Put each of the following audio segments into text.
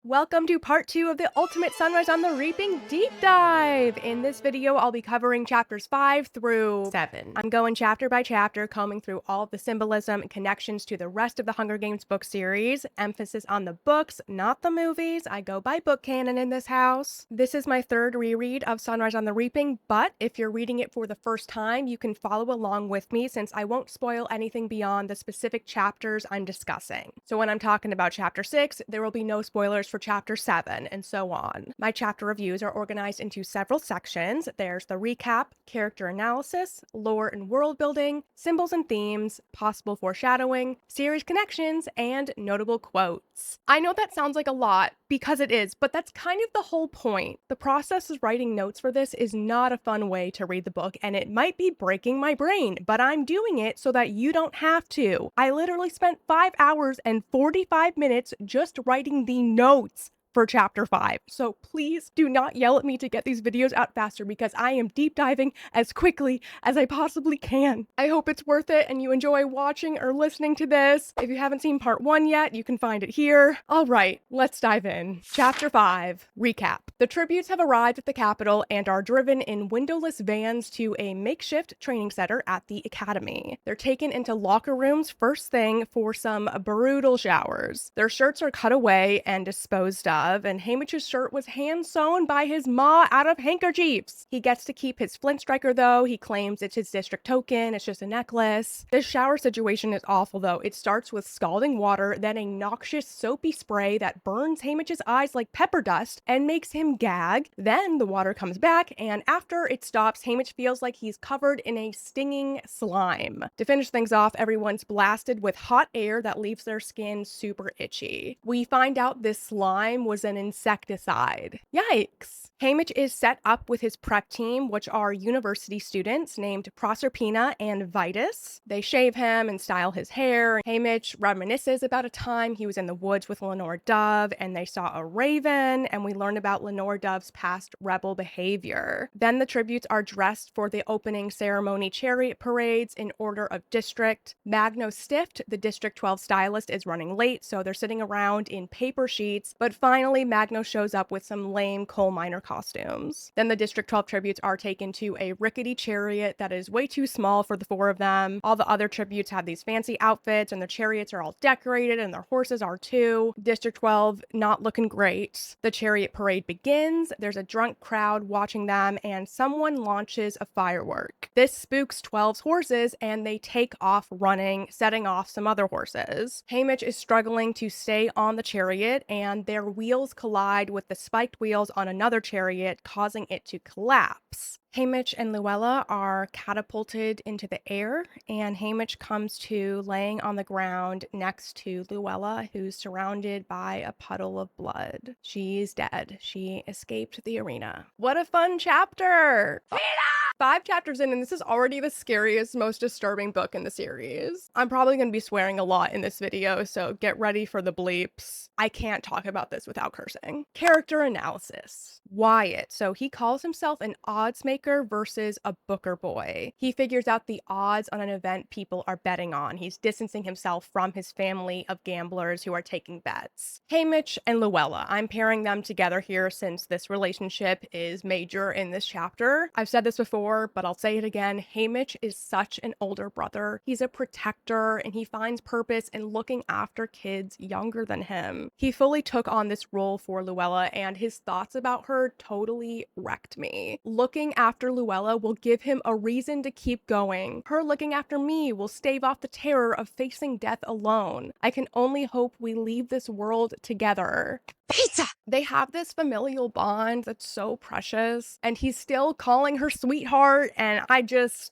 Welcome to part 2 of the Ultimate Sunrise on the Reaping Deep Dive! In this video, I'll be covering chapters 5 through 7. I'm going chapter by chapter, combing through all of the symbolism and connections to the rest of the Hunger Games book series. Emphasis on the books, not the movies. I go by book canon in this house. This is my third reread of Sunrise on the Reaping, but if you're reading it for the first time, you can follow along with me since I won't spoil anything beyond the specific chapters I'm discussing. So when I'm talking about chapter 6, there will be no spoilers for chapter 7, and so on. My chapter reviews are organized into several sections. There's the recap, character analysis, lore and world building, symbols and themes, possible foreshadowing, series connections, and notable quotes. I know that sounds like a lot, because it is, but that's kind of the whole point. The process of writing notes for this is not a fun way to read the book, and it might be breaking my brain, but I'm doing it so that you don't have to. I literally spent 5 hours and 45 minutes just writing the notes for chapter 5. So please do not yell at me to get these videos out faster because I am deep diving as quickly as I possibly can. I hope it's worth it and you enjoy watching or listening to this. If you haven't seen part 1 yet, you can find it here. All right, let's dive in. Chapter 5, Recap. The tributes have arrived at the capital and are driven in windowless vans to a makeshift training center at the academy. They're taken into locker rooms first thing for some brutal showers. Their shirts are cut away and disposed of, and Haymitch's shirt was hand-sewn by his ma out of handkerchiefs. He gets to keep his flint striker though. He claims it's his district token, it's just a necklace. This shower situation is awful though. It starts with scalding water, then a noxious soapy spray that burns Haymitch's eyes like pepper dust and makes him gag. Then the water comes back, and after it stops, Haymitch feels like he's covered in a stinging slime. To finish things off, everyone's blasted with hot air that leaves their skin super itchy. We find out this slime was an insecticide. Yikes. Haymitch is set up with his prep team, which are university students named Proserpina and Vitus. They shave him and style his hair. Haymitch reminisces about a time he was in the woods with Lenore Dove and they saw a raven, and we learn about Lenore Dove's past rebel behavior. Then the tributes are dressed for the opening ceremony chariot parades in order of district. Magno Stift, the District 12 stylist, is running late, so they're sitting around in paper sheets, but finally Magno shows up with some lame coal miner costumes. Then the District 12 tributes are taken to a rickety chariot that is way too small for the 4 of them. All the other tributes have these fancy outfits and their chariots are all decorated and their horses are too. District 12 not looking great. The chariot parade begins. There's a drunk crowd watching them and someone launches a firework. This spooks 12's horses and they take off running, setting off some other horses. Haymitch is struggling to stay on the chariot and their wheels collide with the spiked wheels on another chariot, causing it to collapse. Haymitch and Luella are catapulted into the air, and Haymitch comes to laying on the ground next to Luella, who's surrounded by a puddle of blood. She's dead. She escaped the arena. What a fun chapter! Peeta! 5 chapters in, and this is already the scariest, most disturbing book in the series. I'm probably going to be swearing a lot in this video, so get ready for the bleeps. I can't talk about this without cursing. Character analysis. Wyatt. So he calls himself an odds maker versus a booker boy. He figures out the odds on an event people are betting on. He's distancing himself from his family of gamblers who are taking bets. Haymitch and Luella. I'm pairing them together here since this relationship is major in this chapter. I've said this before, but I'll say it again. Haymitch is such an older brother. He's a protector and he finds purpose in looking after kids younger than him. He fully took on this role for Luella and his thoughts about her totally wrecked me. Looking after Luella will give him a reason to keep going. Her looking after me will stave off the terror of facing death alone. I can only hope we leave this world together. Peeta! They have this familial bond that's so precious, and he's still calling her sweetheart, and I just...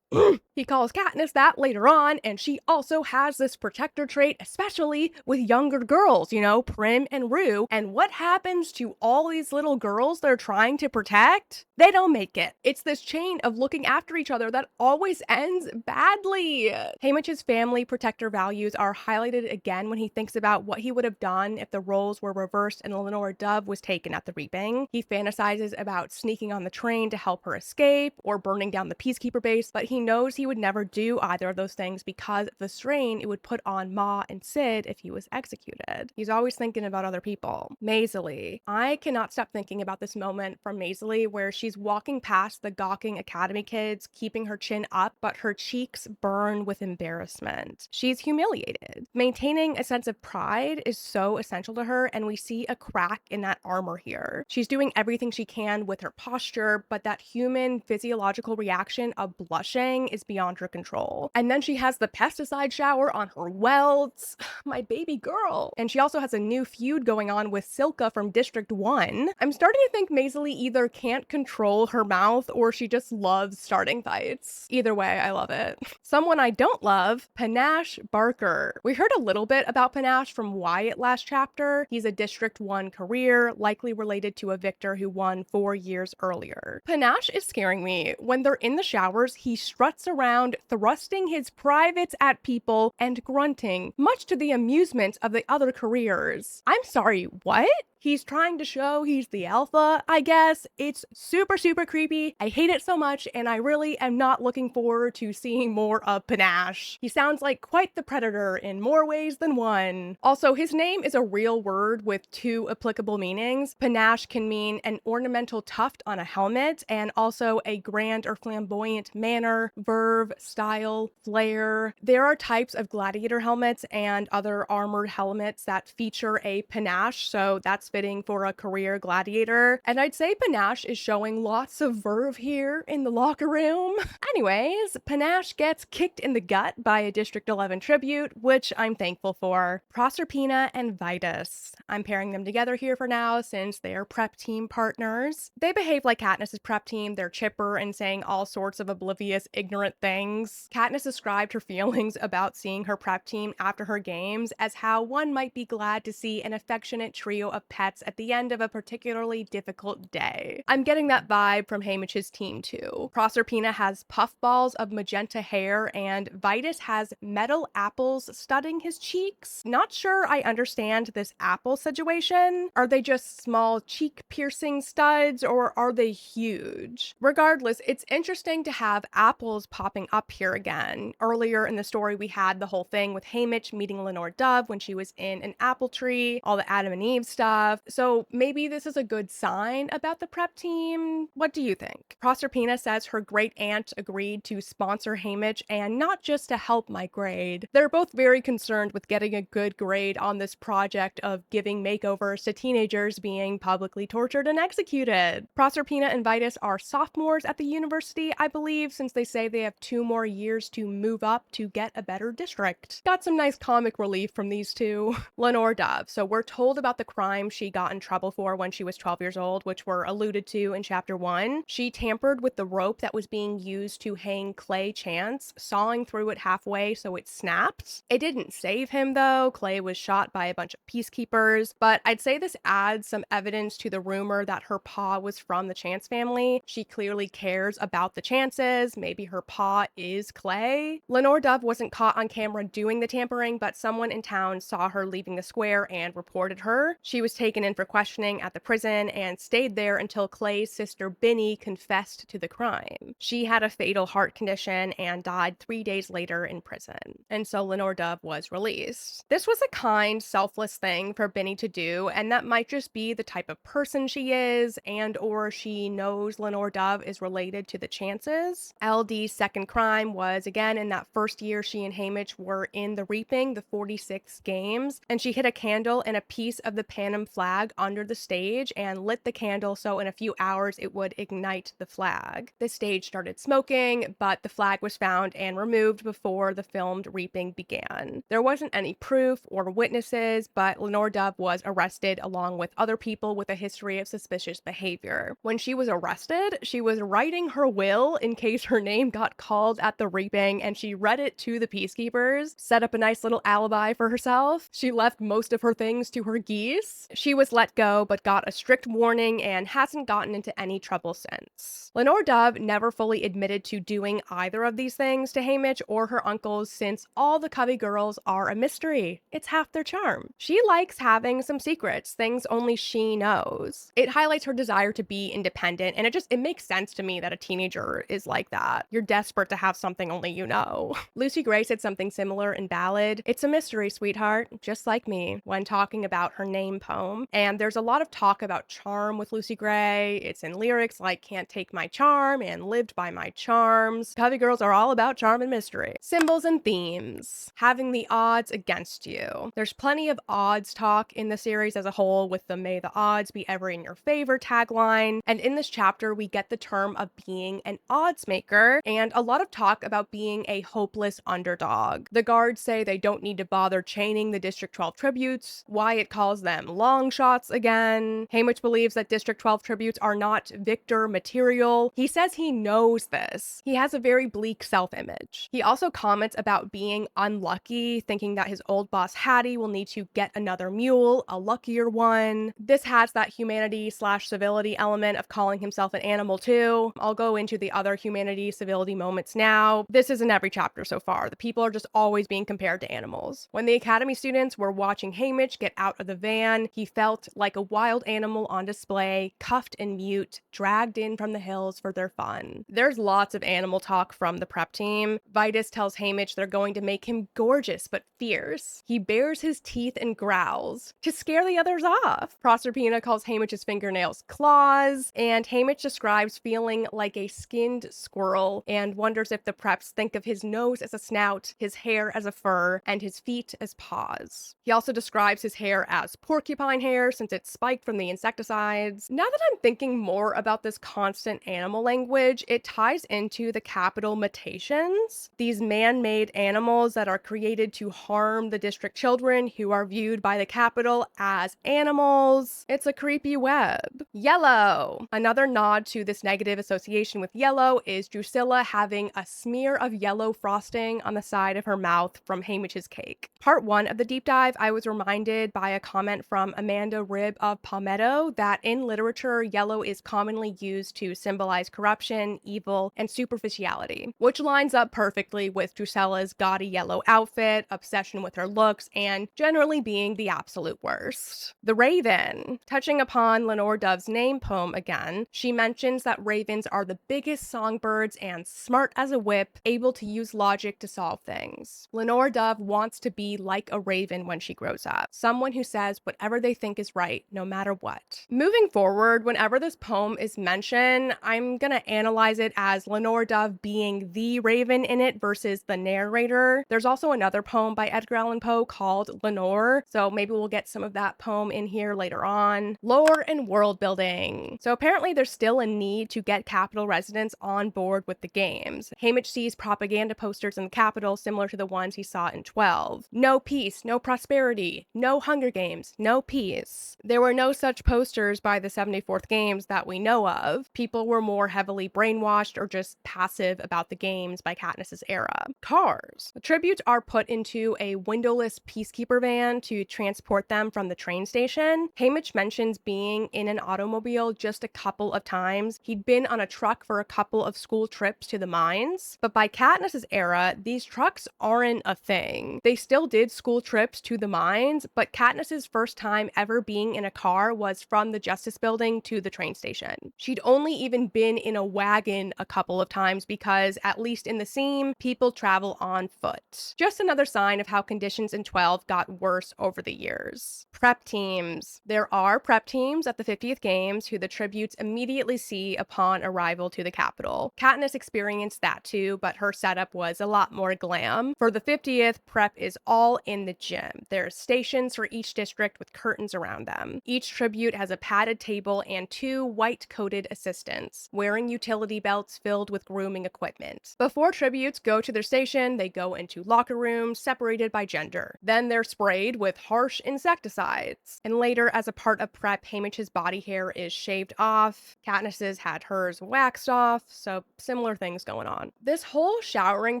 He calls Katniss that later on, and she also has this protector trait, especially with younger girls, you know, Prim and Rue. And what happens to all these little girls they're trying to protect? They don't make it. It's this chain of looking after each other that always ends badly. Haymitch's family protector values are highlighted again when he thinks about what he would have done if the roles were reversed and Lenore Dove was taken at the Reaping. He fantasizes about sneaking on the train to help her escape or burning down the Peacekeeper base, but he he knows he would never do either of those things because of the strain it would put on Ma and Sid if he was executed. He's always thinking about other people. Maisie. I cannot stop thinking about this moment from Maisie where she's walking past the gawking academy kids, keeping her chin up, but her cheeks burn with embarrassment. She's humiliated. Maintaining a sense of pride is so essential to her, and we see a crack in that armor here. She's doing everything she can with her posture, but that human physiological reaction of blushing is beyond her control. And then she has the pesticide shower on her welts. My baby girl. And she also has a new feud going on with Silka from District 1. I'm starting to think Maisie either can't control her mouth or she just loves starting fights. Either way, I love it. Someone I don't love, Panache Barker. We heard a little bit about Panache from Wyatt last chapter. He's a District 1 career, likely related to a victor who won 4 years earlier. Panache is scaring me. When they're in the showers, he struts around, thrusting his privates at people and grunting, much to the amusement of the other careers. I'm sorry, what? He's trying to show he's the alpha, I guess. It's super, super creepy. I hate it so much, and I really am not looking forward to seeing more of Panache. He sounds like quite the predator in more ways than one. Also, his name is a real word with 2 applicable meanings. Panache can mean an ornamental tuft on a helmet, and also a grand or flamboyant manner, verve, style, flair. There are types of gladiator helmets and other armored helmets that feature a panache, so that's fitting for a career gladiator. And I'd say Panache is showing lots of verve here in the locker room. Anyways, Panache gets kicked in the gut by a District 11 tribute, which I'm thankful for. Proserpina and Vitus. I'm pairing them together here for now since they are prep team partners. They behave like Katniss's prep team. They're chipper and saying all sorts of oblivious, ignorant things. Katniss described her feelings about seeing her prep team after her games as how one might be glad to see an affectionate trio of pets at the end of a particularly difficult day. I'm getting that vibe from Haymitch's team too. Proserpina has puffballs of magenta hair and Vitus has metal apples studding his cheeks. Not sure I understand this apple situation. Are they just small cheek piercing studs or are they huge? Regardless, it's interesting to have apples popping up here again. Earlier in the story, we had the whole thing with Haymitch meeting Lenore Dove when she was in an apple tree, all the Adam and Eve stuff. So maybe this is a good sign about the prep team. What do you think? Proserpina says her great aunt agreed to sponsor Haymitch and not just to help my grade. They're both very concerned with getting a good grade on this project of giving makeovers to teenagers being publicly tortured and executed. Proserpina and Vitus are sophomores at the university, I believe, since they say they have 2 more years to move up to get a better district. Got some nice comic relief from these two. Lenore Dove. So we're told about the crime she got in trouble for when she was 12 years old, which were alluded to in chapter 1. She tampered with the rope that was being used to hang Clay Chance, sawing through it halfway so it snapped. It didn't save him though. Clay was shot by a bunch of peacekeepers, but I'd say this adds some evidence to the rumor that her paw was from the Chance family. She clearly cares about the Chances. Maybe her paw is Clay. Lenore Dove wasn't caught on camera doing the tampering, but someone in town saw her leaving the square and reported her. She was taken in for questioning at the prison and stayed there until Clay's sister Binny confessed to the crime. She had a fatal heart condition and died 3 days later in prison. And so Lenore Dove was released. This was a kind, selfless thing for Binny to do, and that might just be the type of person she is, and or she knows Lenore Dove is related to the Chances. LD's second crime was, again, in that first year she and Haymitch were in the Reaping, the 46 games, and she hid a candle and a piece of the Panem flag under the stage and lit the candle so in a few hours it would ignite the flag. The stage started smoking, but the flag was found and removed before the filmed Reaping began. There wasn't any proof or witnesses, but Lenore Dove was arrested along with other people with a history of suspicious behavior. When she was arrested, she was writing her will in case her name got called at the Reaping, and she read it to the peacekeepers, set up a nice little alibi for herself. She left most of her things to her geese. She She was let go, but got a strict warning and hasn't gotten into any trouble since. Lenore Dove never fully admitted to doing either of these things to Haymitch or her uncles, since all the Covey girls are a mystery. It's half their charm. She likes having some secrets, things only she knows. It highlights her desire to be independent, and it makes sense to me that a teenager is like that. You're desperate to have something only you know. Lucy Gray said something similar in Ballad. It's a mystery, sweetheart, just like me, when talking about her name poem. And there's a lot of talk about charm with Lucy Gray. It's in lyrics like Can't Take My Charm and Lived by My Charms. Covey girls are all about charm and mystery. Symbols and themes. Having the odds against you. There's plenty of odds talk in the series as a whole, with the May the odds be ever in your favor tagline. And in this chapter, we get the term of being an odds maker and a lot of talk about being a hopeless underdog. The guards say they don't need to bother chaining the District 12 tributes. Wyatt calls them long shots again. Haymitch believes that District 12 tributes are not victor material. He says he knows this. He has a very bleak self-image. He also comments about being unlucky, thinking that his old boss Hattie will need to get another mule, a luckier one. This has that humanity/civility element of calling himself an animal too. I'll go into the other humanity/civility moments now. This is in every chapter so far. The people are just always being compared to animals. When the Academy students were watching Haymitch get out of the van, he felt like a wild animal on display, cuffed and mute, dragged in from the hills for their fun. There's lots of animal talk from the prep team. Vitus tells Haymitch they're going to make him gorgeous but fierce. He bares his teeth and growls to scare the others off. Proserpina calls Haymitch's fingernails claws, and Haymitch describes feeling like a skinned squirrel and wonders if the preps think of his nose as a snout, his hair as a fur, and his feet as paws. He also describes his hair as porcupine hair since it's spiked from the insecticides. Now that I'm thinking more about this constant animal language, it ties into the capital mutations. These man-made animals that are created to harm the district children who are viewed by the capital as animals. It's a creepy web. Yellow. Another nod to this negative association with yellow is Drusilla having a smear of yellow frosting on the side of her mouth from Haymitch's cake. Part 1 of the deep dive, I was reminded by a comment from Amanda Ribb of Palmetto that in literature, yellow is commonly used to symbolize corruption, evil, and superficiality, which lines up perfectly with Drusilla's gaudy yellow outfit, obsession with her looks, and generally being the absolute worst. The Raven. Touching upon Lenore Dove's name poem again, she mentions that ravens are the biggest songbirds and smart as a whip, able to use logic to solve things. Lenore Dove wants to be like a raven when she grows up, someone who says whatever they think is right, no matter what. Moving forward, whenever this poem is mentioned, I'm gonna analyze it as Lenore Dove being the raven in it versus the narrator. There's also another poem by Edgar Allan Poe called Lenore, so maybe we'll get some of that poem in here later on. Lore and world building. So apparently there's still a need to get Capitol residents on board with the games. Haymitch sees propaganda posters in the Capitol similar to the ones he saw in 12. No peace, no prosperity, no Hunger Games, no peace. There were no such posters by the 74th games that we know of. People were more heavily brainwashed or just passive about the games by Katniss's era. Cars. The tributes are put into a windowless peacekeeper van to transport them from the train station. Haymitch mentions being in an automobile just a couple of times. He'd been on a truck for a couple of school trips to the mines, but by Katniss's era, these trucks aren't a thing. They still did school trips to the mines, but Katniss's first time ever being in a car was from the Justice Building to the train station. She'd only even been in a wagon a couple of times because, at least in the scene, people travel on foot. Just another sign of how conditions in 12 got worse over the years. Prep teams. There are prep teams at the 50th Games who the tributes immediately see upon arrival to the Capitol. Katniss experienced that too, but her setup was a lot more glam. For the 50th, prep is all in the gym. There's stations for each district with curtains around them. Each tribute has a padded table and 2 white-coated assistants, wearing utility belts filled with grooming equipment. Before tributes go to their station, they go into locker rooms separated by gender. Then they're sprayed with harsh insecticides. And later, as a part of prep, Haymitch's body hair hair is shaved off. Katniss's had hers waxed off, so similar things going on. This whole showering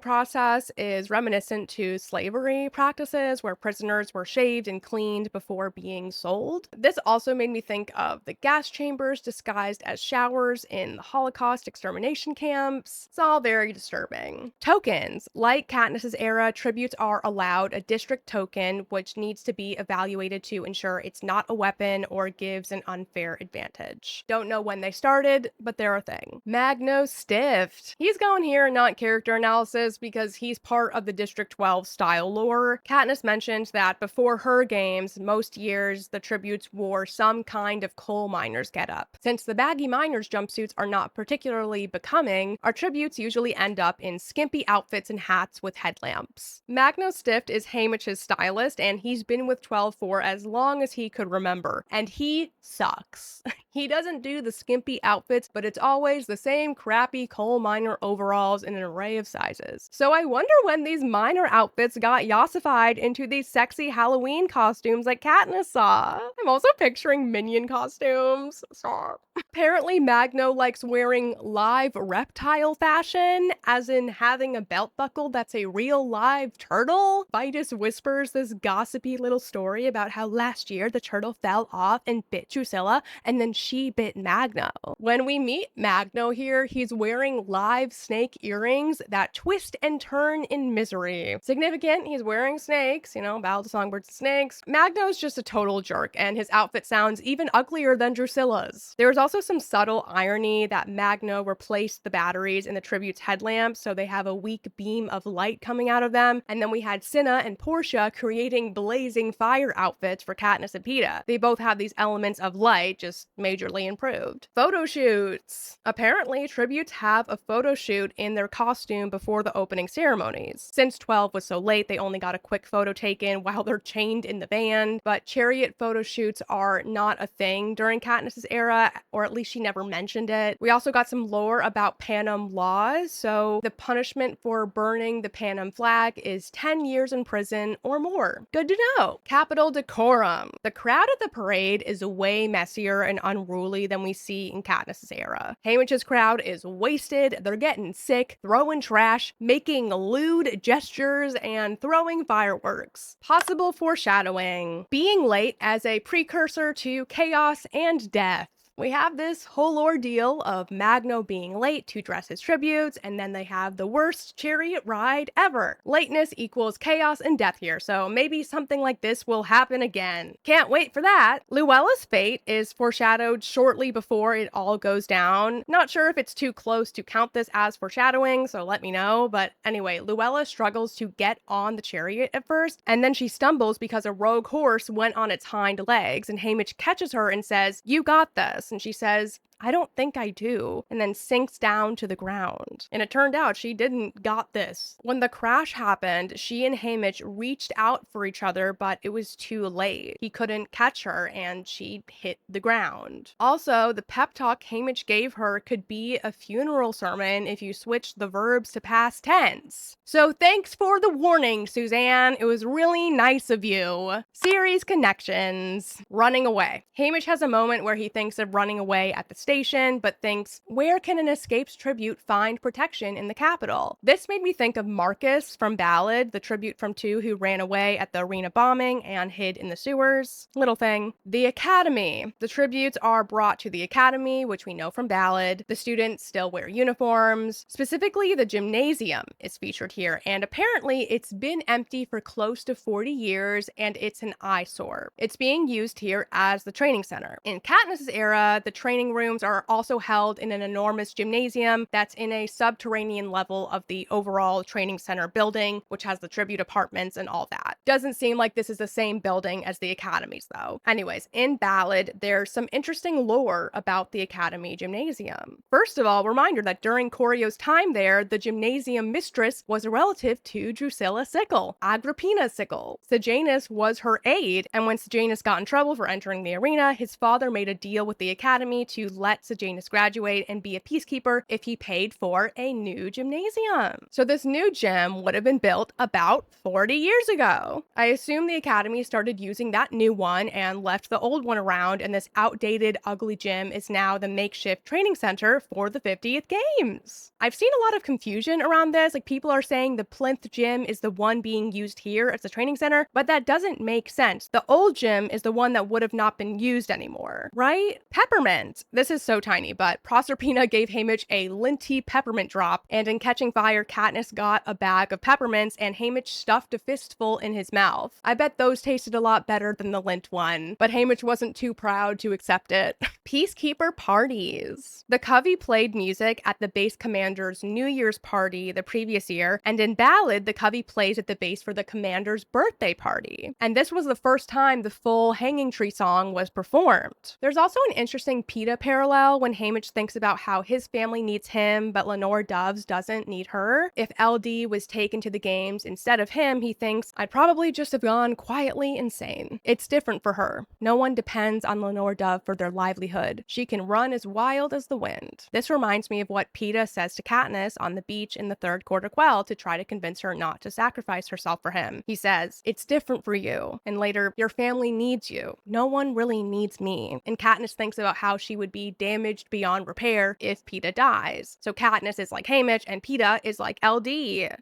process is reminiscent to slavery practices where prisoners were shaved and cleaned before being sold. This also made me think of the gas chambers disguised as showers in the Holocaust extermination camps. It's all very disturbing. Tokens. Like Katniss's era, tributes are allowed a district token, which needs to be evaluated to ensure it's not a weapon or gives an unfair advantage. Don't know when they started, but they're a thing. Magno Stift. He's going here, not character analysis, because he's part of the District 12 style lore. Katniss mentioned that before her games, most years the tributes wore some kind of coal miner's getup. Since the baggy miner's jumpsuits are not particularly becoming, our tributes usually end up in skimpy outfits and hats with headlamps. Magno Stift is Haymitch's stylist, and he's been with 12 for as long as he could remember, and he sucks. He doesn't do the skimpy outfits, but it's always the same crappy coal miner overalls in an array of sizes. So I wonder when these miner outfits got yassified into these sexy Halloween costumes like Katniss saw. I'm also picturing minion costumes. Stop. Apparently, Magno likes wearing live reptile fashion, as in having a belt buckle that's a real live turtle. Vitus whispers this gossipy little story about how last year the turtle fell off and bit Drusilla, and then she bit Magno. When we meet Magno here, he's wearing live snake earrings that twist and turn in misery. Significant, he's wearing snakes, you know, Battle of the Songbirds and Snakes. Magno's just a total jerk, and his outfit sounds even uglier than Drusilla's. There's also some subtle irony that Magno replaced the batteries in the tribute's headlamps, so they have a weak beam of light coming out of them, and then we had Cinna and Portia creating blazing fire outfits for Katniss and Peeta. They both have these elements of light, just majorly improved. Photo shoots. Apparently, tributes have a photo shoot in their costume before the opening ceremonies. Since 12 was so late, they only got a quick photo taken while they're chained in the band, but chariot photo shoots are not a thing during Katniss's era, or at least she never mentioned it. We also got some lore about Panem laws, so the punishment for burning the Panem flag is 10 years in prison or more. Good to know. Capitol decorum. The crowd at the parade is way messier and unruly than we see in Katniss's era. Haymitch's crowd is wasted, they're getting sick, throwing trash, making lewd gestures, and throwing fireworks. Possible foreshadowing. Being late as a precursor to chaos and death. We have this whole ordeal of Magno being late to dress his tributes, and then they have the worst chariot ride ever. Lateness equals chaos and death here, so maybe something like this will happen again. Can't wait for that. Luella's fate is foreshadowed shortly before it all goes down. Not sure if it's too close to count this as foreshadowing, so let me know, but anyway, Luella struggles to get on the chariot at first, and then she stumbles because a rogue horse went on its hind legs, and Haymitch catches her and says, "You got this." And she says, "I don't think I do," and then sinks down to the ground. And it turned out she didn't got this. When the crash happened, she and Haymitch reached out for each other, but it was too late. He couldn't catch her, and she hit the ground. Also, the pep talk Haymitch gave her could be a funeral sermon if you switch the verbs to past tense. So thanks for the warning, Suzanne. It was really nice of you. Series connections. Running away. Haymitch has a moment where he thinks of running away at the station, but thinks, where can an escaped tribute find protection in the capital? This made me think of Marcus from Ballad, the tribute from 2 who ran away at the arena bombing and hid in the sewers. Little thing. The Academy. The tributes are brought to the Academy, which we know from Ballad. The students still wear uniforms. Specifically, the gymnasium is featured here, and apparently it's been empty for close to 40 years, and it's an eyesore. It's being used here as the training center. In Katniss's era, the training rooms are also held in an enormous gymnasium that's in a subterranean level of the overall training center building, which has the tribute apartments and all that. Doesn't seem like this is the same building as the academies though. Anyways, in Ballad, there's some interesting lore about the Academy gymnasium. First of all, reminder that during Corio's time there, the gymnasium mistress was a relative to Drusilla Sickle, Agrippina Sickle. Sejanus was her aide, and when Sejanus got in trouble for entering the arena, his father made a deal with the Academy to let Sejanus graduate and be a peacekeeper if he paid for a new gymnasium. So this new gym would have been built about 40 years ago. I assume the academy started using that new one and left the old one around, and this outdated, ugly gym is now the makeshift training center for the 50th games. I've seen a lot of confusion around this, like people are saying the plinth gym is the one being used here as the training center, but that doesn't make sense. The old gym is the one that would have not been used anymore, right? Peppermint. This is so tiny, but Proserpina gave Haymitch a linty peppermint drop, and in Catching Fire, Katniss got a bag of peppermints and Haymitch stuffed a fistful in his mouth. I bet those tasted a lot better than the lint one, but Haymitch wasn't too proud to accept it. Peacekeeper parties. The Covey played music at the base commander's New Year's party the previous year, and in Ballad, the Covey plays at the base for the commander's birthday party. And this was the first time the full Hanging Tree song was performed. There's also an interesting Peeta parallel when Haymitch thinks about how his family needs him, but Lenore Doves doesn't need her. If LD was taken to the games instead of him, he thinks, I'd probably just have gone quietly insane. It's different for her. No one depends on Lenore Dove for their livelihood. She can run as wild as the wind. This reminds me of what Peeta says to Katniss on the beach in the third quarter quell to try to convince her not to sacrifice herself for him. He says, it's different for you. And later, your family needs you. No one really needs me. And Katniss thinks about how she would be damaged beyond repair if Peeta dies. So Katniss is like Haymitch and Peeta is like LD.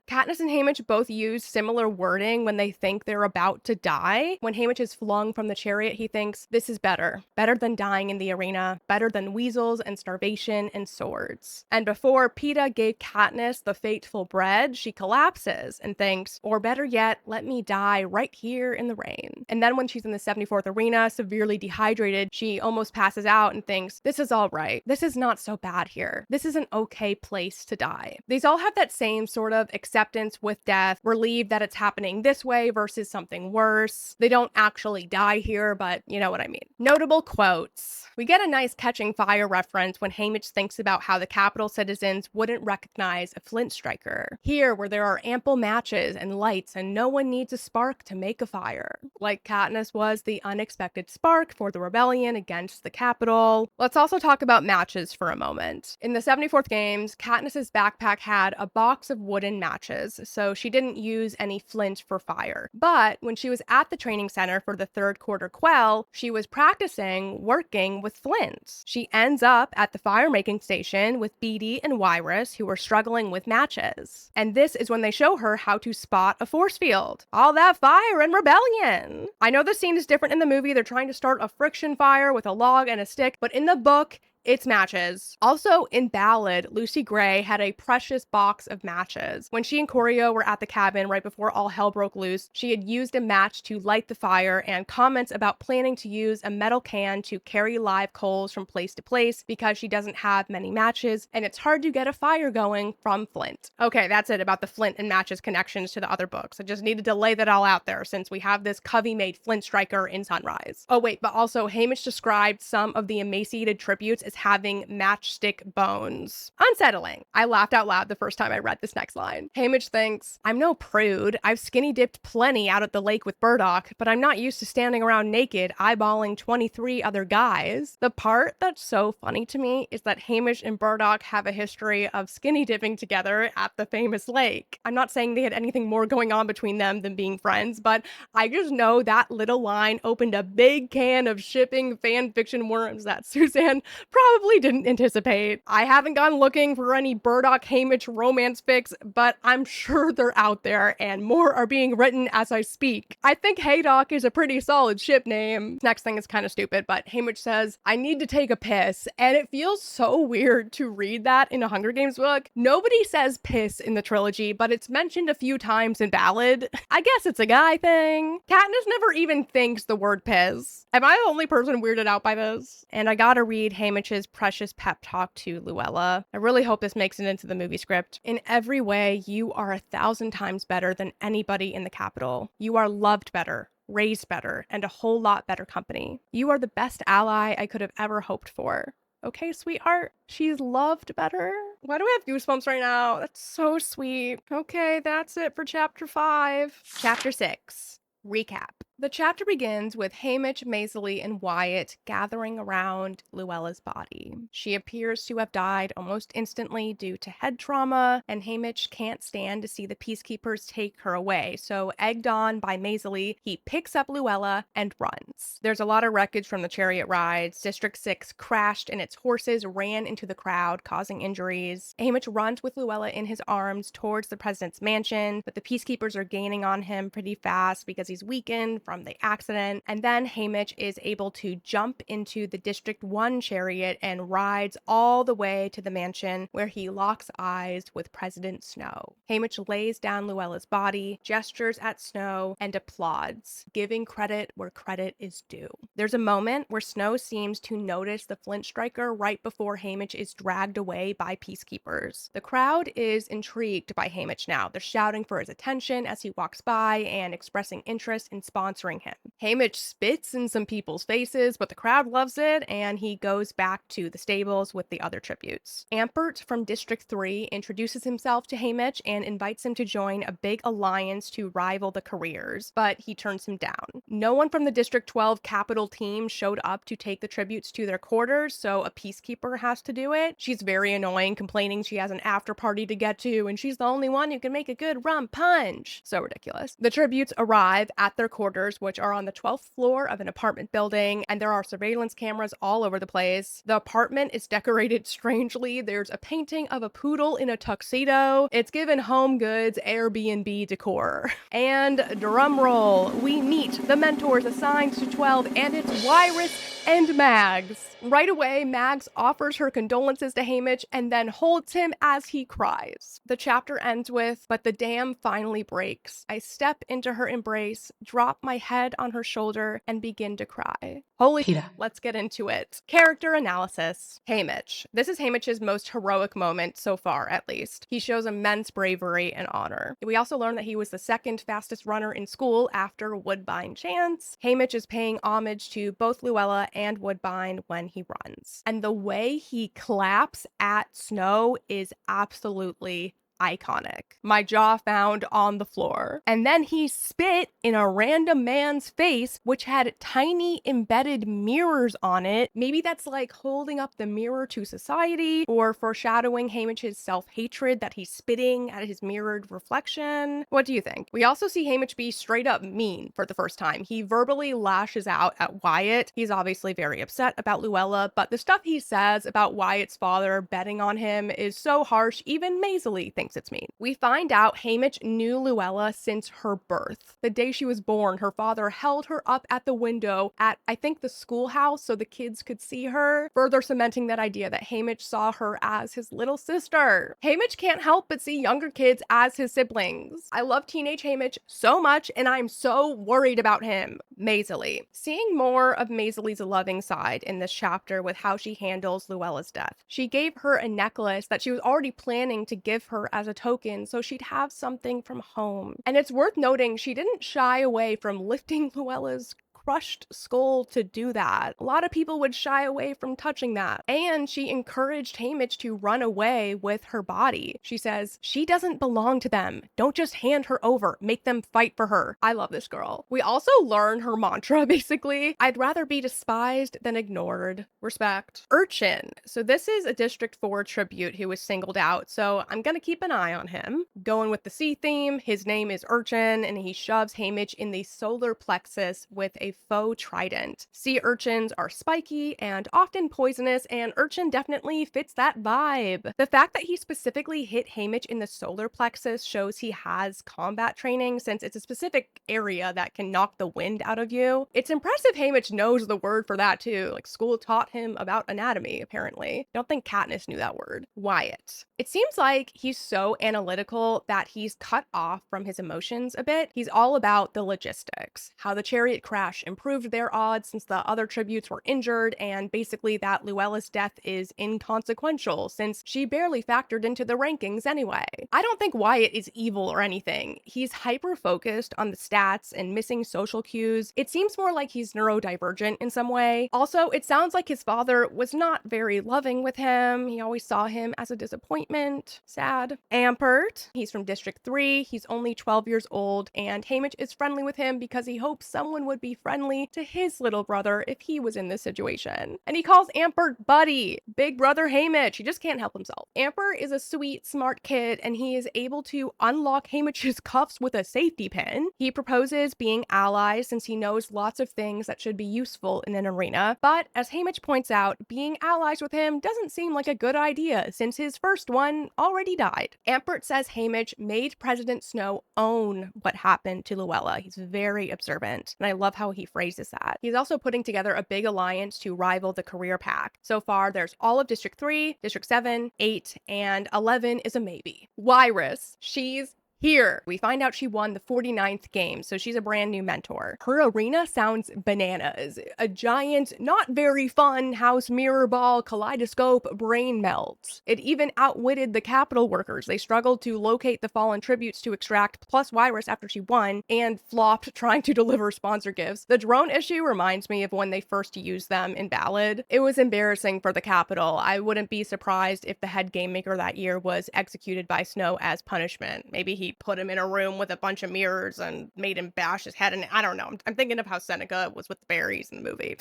Katniss and Haymitch both use similar wording when they think they're about to die. When Haymitch is flung from the chariot, he thinks, this is better. Better than dying in the arena. Better than weasels and starvation and swords. And before Peeta gave Katniss the fateful bread, she collapses and thinks, or better yet, let me die right here in the rain. And then when she's in the 74th arena, severely dehydrated, she almost passes out and thinks, this is all right. This is not so bad here. This is an okay place to die. These all have that same sort of acceptance with death, relieved that it's happening this way versus something worse. They don't actually die here, but you know what I mean. Notable quotes. We get a nice Catching Fire reference when Haymitch thinks about how the capital citizens wouldn't recognize a flint striker. Here, where there are ample matches and lights and no one needs a spark to make a fire. Like Katniss was the unexpected spark for the rebellion against the capital. Let's also talk about matches for a moment. In the 74th games, Katniss's backpack had a box of wooden matches, so she didn't use any flint for fire. But when she was at the training center for the third quarter quell, she was practicing working with flint. She ends up at the fire making station with Beetee and Wyrus, who are struggling with matches. And this is when they show her how to spot a force field. All that fire and rebellion. I know the scene is different in the movie. They're trying to start a friction fire with a log and a stick, but in the book, it's matches. Also, in Ballad, Lucy Gray had a precious box of matches. When she and Corio were at the cabin right before all hell broke loose, she had used a match to light the fire and comments about planning to use a metal can to carry live coals from place to place because she doesn't have many matches and it's hard to get a fire going from flint. Okay, that's it about the flint and matches connections to the other books. I just needed to lay that all out there since we have this Covey-made flint striker in Sunrise. Oh wait, but also Haymitch described some of the emaciated tributes as having matchstick bones. Unsettling. I laughed out loud the first time I read this next line. Haymitch thinks, I'm no prude. I've skinny dipped plenty out at the lake with Burdock, but I'm not used to standing around naked eyeballing 23 other guys. The part that's so funny to me is that Haymitch and Burdock have a history of skinny dipping together at the famous lake. I'm not saying they had anything more going on between them than being friends, but I just know that little line opened a big can of shipping fan fiction worms that Suzanne probably didn't anticipate. I haven't gone looking for any Burdock Haymitch romance fics, but I'm sure they're out there and more are being written as I speak. I think Haydock is a pretty solid ship name. Next thing is kind of stupid, but Haymitch says, I need to take a piss, and it feels so weird to read that in a Hunger Games book. Nobody says piss in the trilogy, but it's mentioned a few times in Ballad. I guess it's a guy thing. Katniss never even thinks the word piss. Am I the only person weirded out by this? And I gotta read Haymitch's precious pep talk to Luella. I really hope this makes it into the movie script. In every way, you are 1,000 times better than anybody in the Capitol. You are loved better, raised better, and a whole lot better company. You are the best ally I could have ever hoped for. Okay, sweetheart, she's loved better. Why do I have goosebumps right now? That's so sweet. Okay, that's it for chapter 5. Chapter 6. Recap. The chapter begins with Haymitch, Maisley, and Wyatt gathering around Luella's body. She appears to have died almost instantly due to head trauma, and Haymitch can't stand to see the peacekeepers take her away. So, egged on by Maisley, he picks up Luella and runs. There's a lot of wreckage from the chariot rides. District 6 crashed and its horses ran into the crowd, causing injuries. Haymitch runs with Luella in his arms towards the president's mansion, but the peacekeepers are gaining on him pretty fast because he's weakened from the accident, and then Haymitch is able to jump into the District 1 chariot and rides all the way to the mansion where he locks eyes with President Snow. Haymitch lays down Luella's body, gestures at Snow, and applauds, giving credit where credit is due. There's a moment where Snow seems to notice the flint striker right before Haymitch is dragged away by peacekeepers. The crowd is intrigued by Haymitch now. They're shouting for his attention as he walks by and expressing interest in sponsoring him. Haymitch spits in some people's faces, but the crowd loves it, and he goes back to the stables with the other tributes. Ampert from District 3 introduces himself to Haymitch and invites him to join a big alliance to rival the careers, but he turns him down. No one from the District 12 capital team showed up to take the tributes to their quarters, so a peacekeeper has to do it. She's very annoying, complaining she has an after party to get to, and she's the only one who can make a good rum punch. So ridiculous. The tributes arrive at their quarters, which are on the 12th floor of an apartment building, and there are surveillance cameras all over the place. The apartment is decorated strangely. There's a painting of a poodle in a tuxedo. It's given Home Goods Airbnb decor. And drumroll, we meet the mentors assigned to 12, and it's Wyrus and Mags. Right away, Mags offers her condolences to Haymitch and then holds him as he cries. The chapter ends with, "But the dam finally breaks. I step into her embrace, drop my head on her shoulder, and begin to cry." Holy Peeta. Let's get into it. Character analysis. Haymitch. This is Haymitch's most heroic moment so far, at least. He shows immense bravery and honor. We also learn that he was the second fastest runner in school after Woodbine Chance. Haymitch is paying homage to both Luella and Woodbine when he runs. And the way he claps at Snow is absolutely iconic. My jaw found on the floor. And then he spit in a random man's face, which had tiny embedded mirrors on it. Maybe that's like holding up the mirror to society, or foreshadowing Haymitch's self-hatred that he's spitting at his mirrored reflection. What do you think? We also see Haymitch be straight up mean for the first time. He verbally lashes out at Wyatt. He's obviously very upset about Luella, but the stuff he says about Wyatt's father betting on him is so harsh, even Maisley thinks it's mean. We find out Haymitch knew Luella since her birth. The day she was born, her father held her up at the window at, I think, the schoolhouse so the kids could see her, further cementing that idea that Haymitch saw her as his little sister. Haymitch can't help but see younger kids as his siblings. I love teenage Haymitch so much, and I'm so worried about him. Maisley. Seeing more of Maisley's loving side in this chapter with how she handles Luella's death. She gave her a necklace that she was already planning to give her as a token so she'd have something from home. And it's worth noting she didn't shy away from lifting Luella's crushed skull to do that. A lot of people would shy away from touching that. And she encouraged Haymitch to run away with her body. She says, "She doesn't belong to them. Don't just hand her over. Make them fight for her." I love this girl. We also learn her mantra, basically. "I'd rather be despised than ignored." Respect. Urchin. So this is a District 4 tribute who was singled out, so I'm gonna keep an eye on him. Going with the sea theme, his name is Urchin, and he shoves Haymitch in the solar plexus with a faux trident. Sea urchins are spiky and often poisonous, and Urchin definitely fits that vibe. The fact that he specifically hit Haymitch in the solar plexus shows he has combat training, since it's a specific area that can knock the wind out of you. It's impressive Haymitch knows the word for that too. Like, school taught him about anatomy, apparently. Don't think Katniss knew that word. Wyatt. It seems like he's so analytical that he's cut off from his emotions a bit. He's all about the logistics, how the chariot crash improved their odds since the other tributes were injured, and basically that Luella's death is inconsequential since she barely factored into the rankings anyway. I don't think Wyatt is evil or anything. He's hyper-focused on the stats and missing social cues. It seems more like he's neurodivergent in some way. Also, it sounds like his father was not very loving with him. He always saw him as a disappointment. Sad. Ampert, he's from District 3. He's only 12 years old, and Haymitch is friendly with him because he hopes someone would be friendly to his little brother if he was in this situation. And he calls Ampert buddy. Big brother Haymitch. He just can't help himself. Ampert is a sweet, smart kid, and he is able to unlock Haymitch's cuffs with a safety pin. He proposes being allies since he knows lots of things that should be useful in an arena. But as Haymitch points out, being allies with him doesn't seem like a good idea since his first one already died. Ampert says Haymitch made President Snow own what happened to Luella. He's very observant, and I love how he phrases that. He's also putting together a big alliance to rival the career pack. So far, there's all of District 3, District 7, 8, and 11 is a maybe. Wyrus, she's here. We find out she won the 49th game, so she's a brand new mentor. Her arena sounds bananas. A giant, not very fun house mirror ball kaleidoscope brain melt. It even outwitted the Capitol workers. They struggled to locate the fallen tributes to extract plus Wyrus after she won, and flopped trying to deliver sponsor gifts. The drone issue reminds me of when they first used them in Ballad. It was embarrassing for the Capitol. I wouldn't be surprised if the head game maker that year was executed by Snow as punishment. Maybe he put him in a room with a bunch of mirrors and made him bash his head in. I don't know. I'm thinking of how Seneca was with the berries in the movie.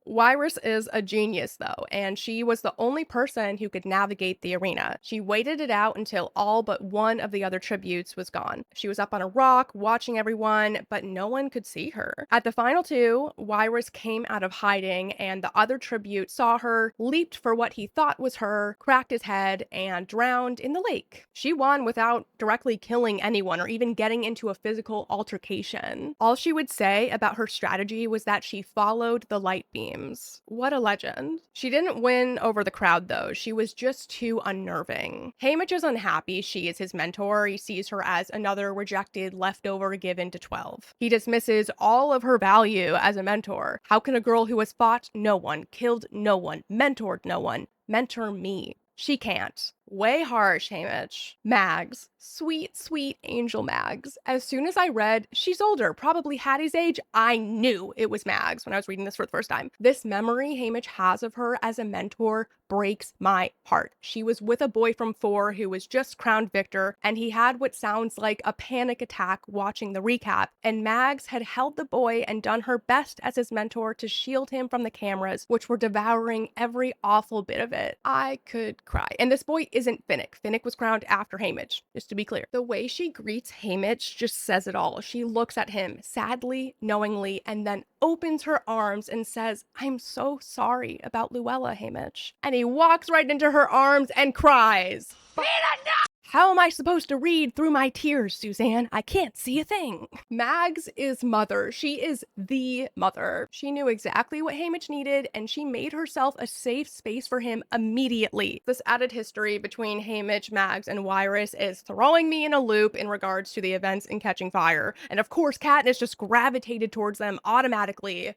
Wyrus is a genius though, and she was the only person who could navigate the arena. She waited it out until all but one of the other tributes was gone. She was up on a rock watching everyone, but no one could see her. At the final two, Wyrus came out of hiding, and the other tribute saw her, leaped for what he thought was her, cracked his head, and drowned in the lake. She won without directly killing anyone or even getting into a physical altercation. All she would say about her strategy was that she followed the light beams. What a legend. She didn't win over the crowd though. She was just too unnerving. Haymitch is unhappy she is his mentor. He sees her as another rejected leftover given to 12. He dismisses all of her value as a mentor. How can a girl who has fought no one, killed no one, mentored no one, mentor me? She can't. Way harsh, Haymitch. Mags. Sweet, sweet angel Mags. As soon as I read, she's older, probably Hattie's age, I knew it was Mags when I was reading this for the first time. This memory Haymitch has of her as a mentor breaks my heart. She was with a boy from 4 who was just crowned victor, and he had what sounds like a panic attack watching the recap, and Mags had held the boy and done her best as his mentor to shield him from the cameras, which were devouring every awful bit of it. I could cry. And this boy isn't Finnick. Finnick was crowned after Haymitch, just to be clear. The way she greets Haymitch just says it all. She looks at him sadly, knowingly, and then opens her arms and says, "I'm so sorry about Luella, Haymitch." And he walks right into her arms and cries. Peeta, no! How am I supposed to read through my tears, Suzanne? I can't see a thing. Mags is mother. She is the mother. She knew exactly what Haymitch needed, and she made herself a safe space for him immediately. This added history between Haymitch, Mags, and Wyrus is throwing me in a loop in regards to the events in Catching Fire. And of course, Katniss just gravitated towards them automatically.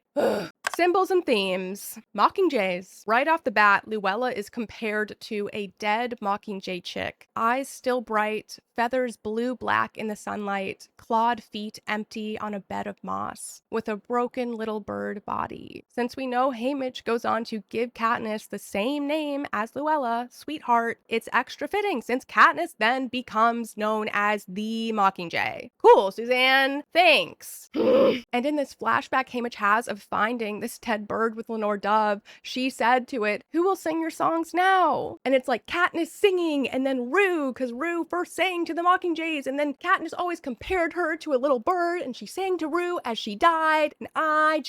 Symbols and themes. Mockingjays. Right off the bat, Luella is compared to a dead Mockingjay chick. Eyes still bright, feathers blue-black in the sunlight, clawed feet empty on a bed of moss, with a broken little bird body. Since we know Haymitch goes on to give Katniss the same name as Luella, Sweetheart, it's extra fitting since Katniss then becomes known as the Mockingjay. Cool, Suzanne. Thanks. And in this flashback Haymitch has of finding this dead bird with Lenore Dove, she said to it, "Who will sing your songs now?" And it's like Katniss singing, and then Rue, because Rue first sang to the Mockingjays, and then Katniss always compared her to a little bird, and she sang to Rue as she died, and I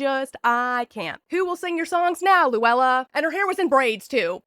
can't. Who will sing your songs now, Luella? And her hair was in braids too.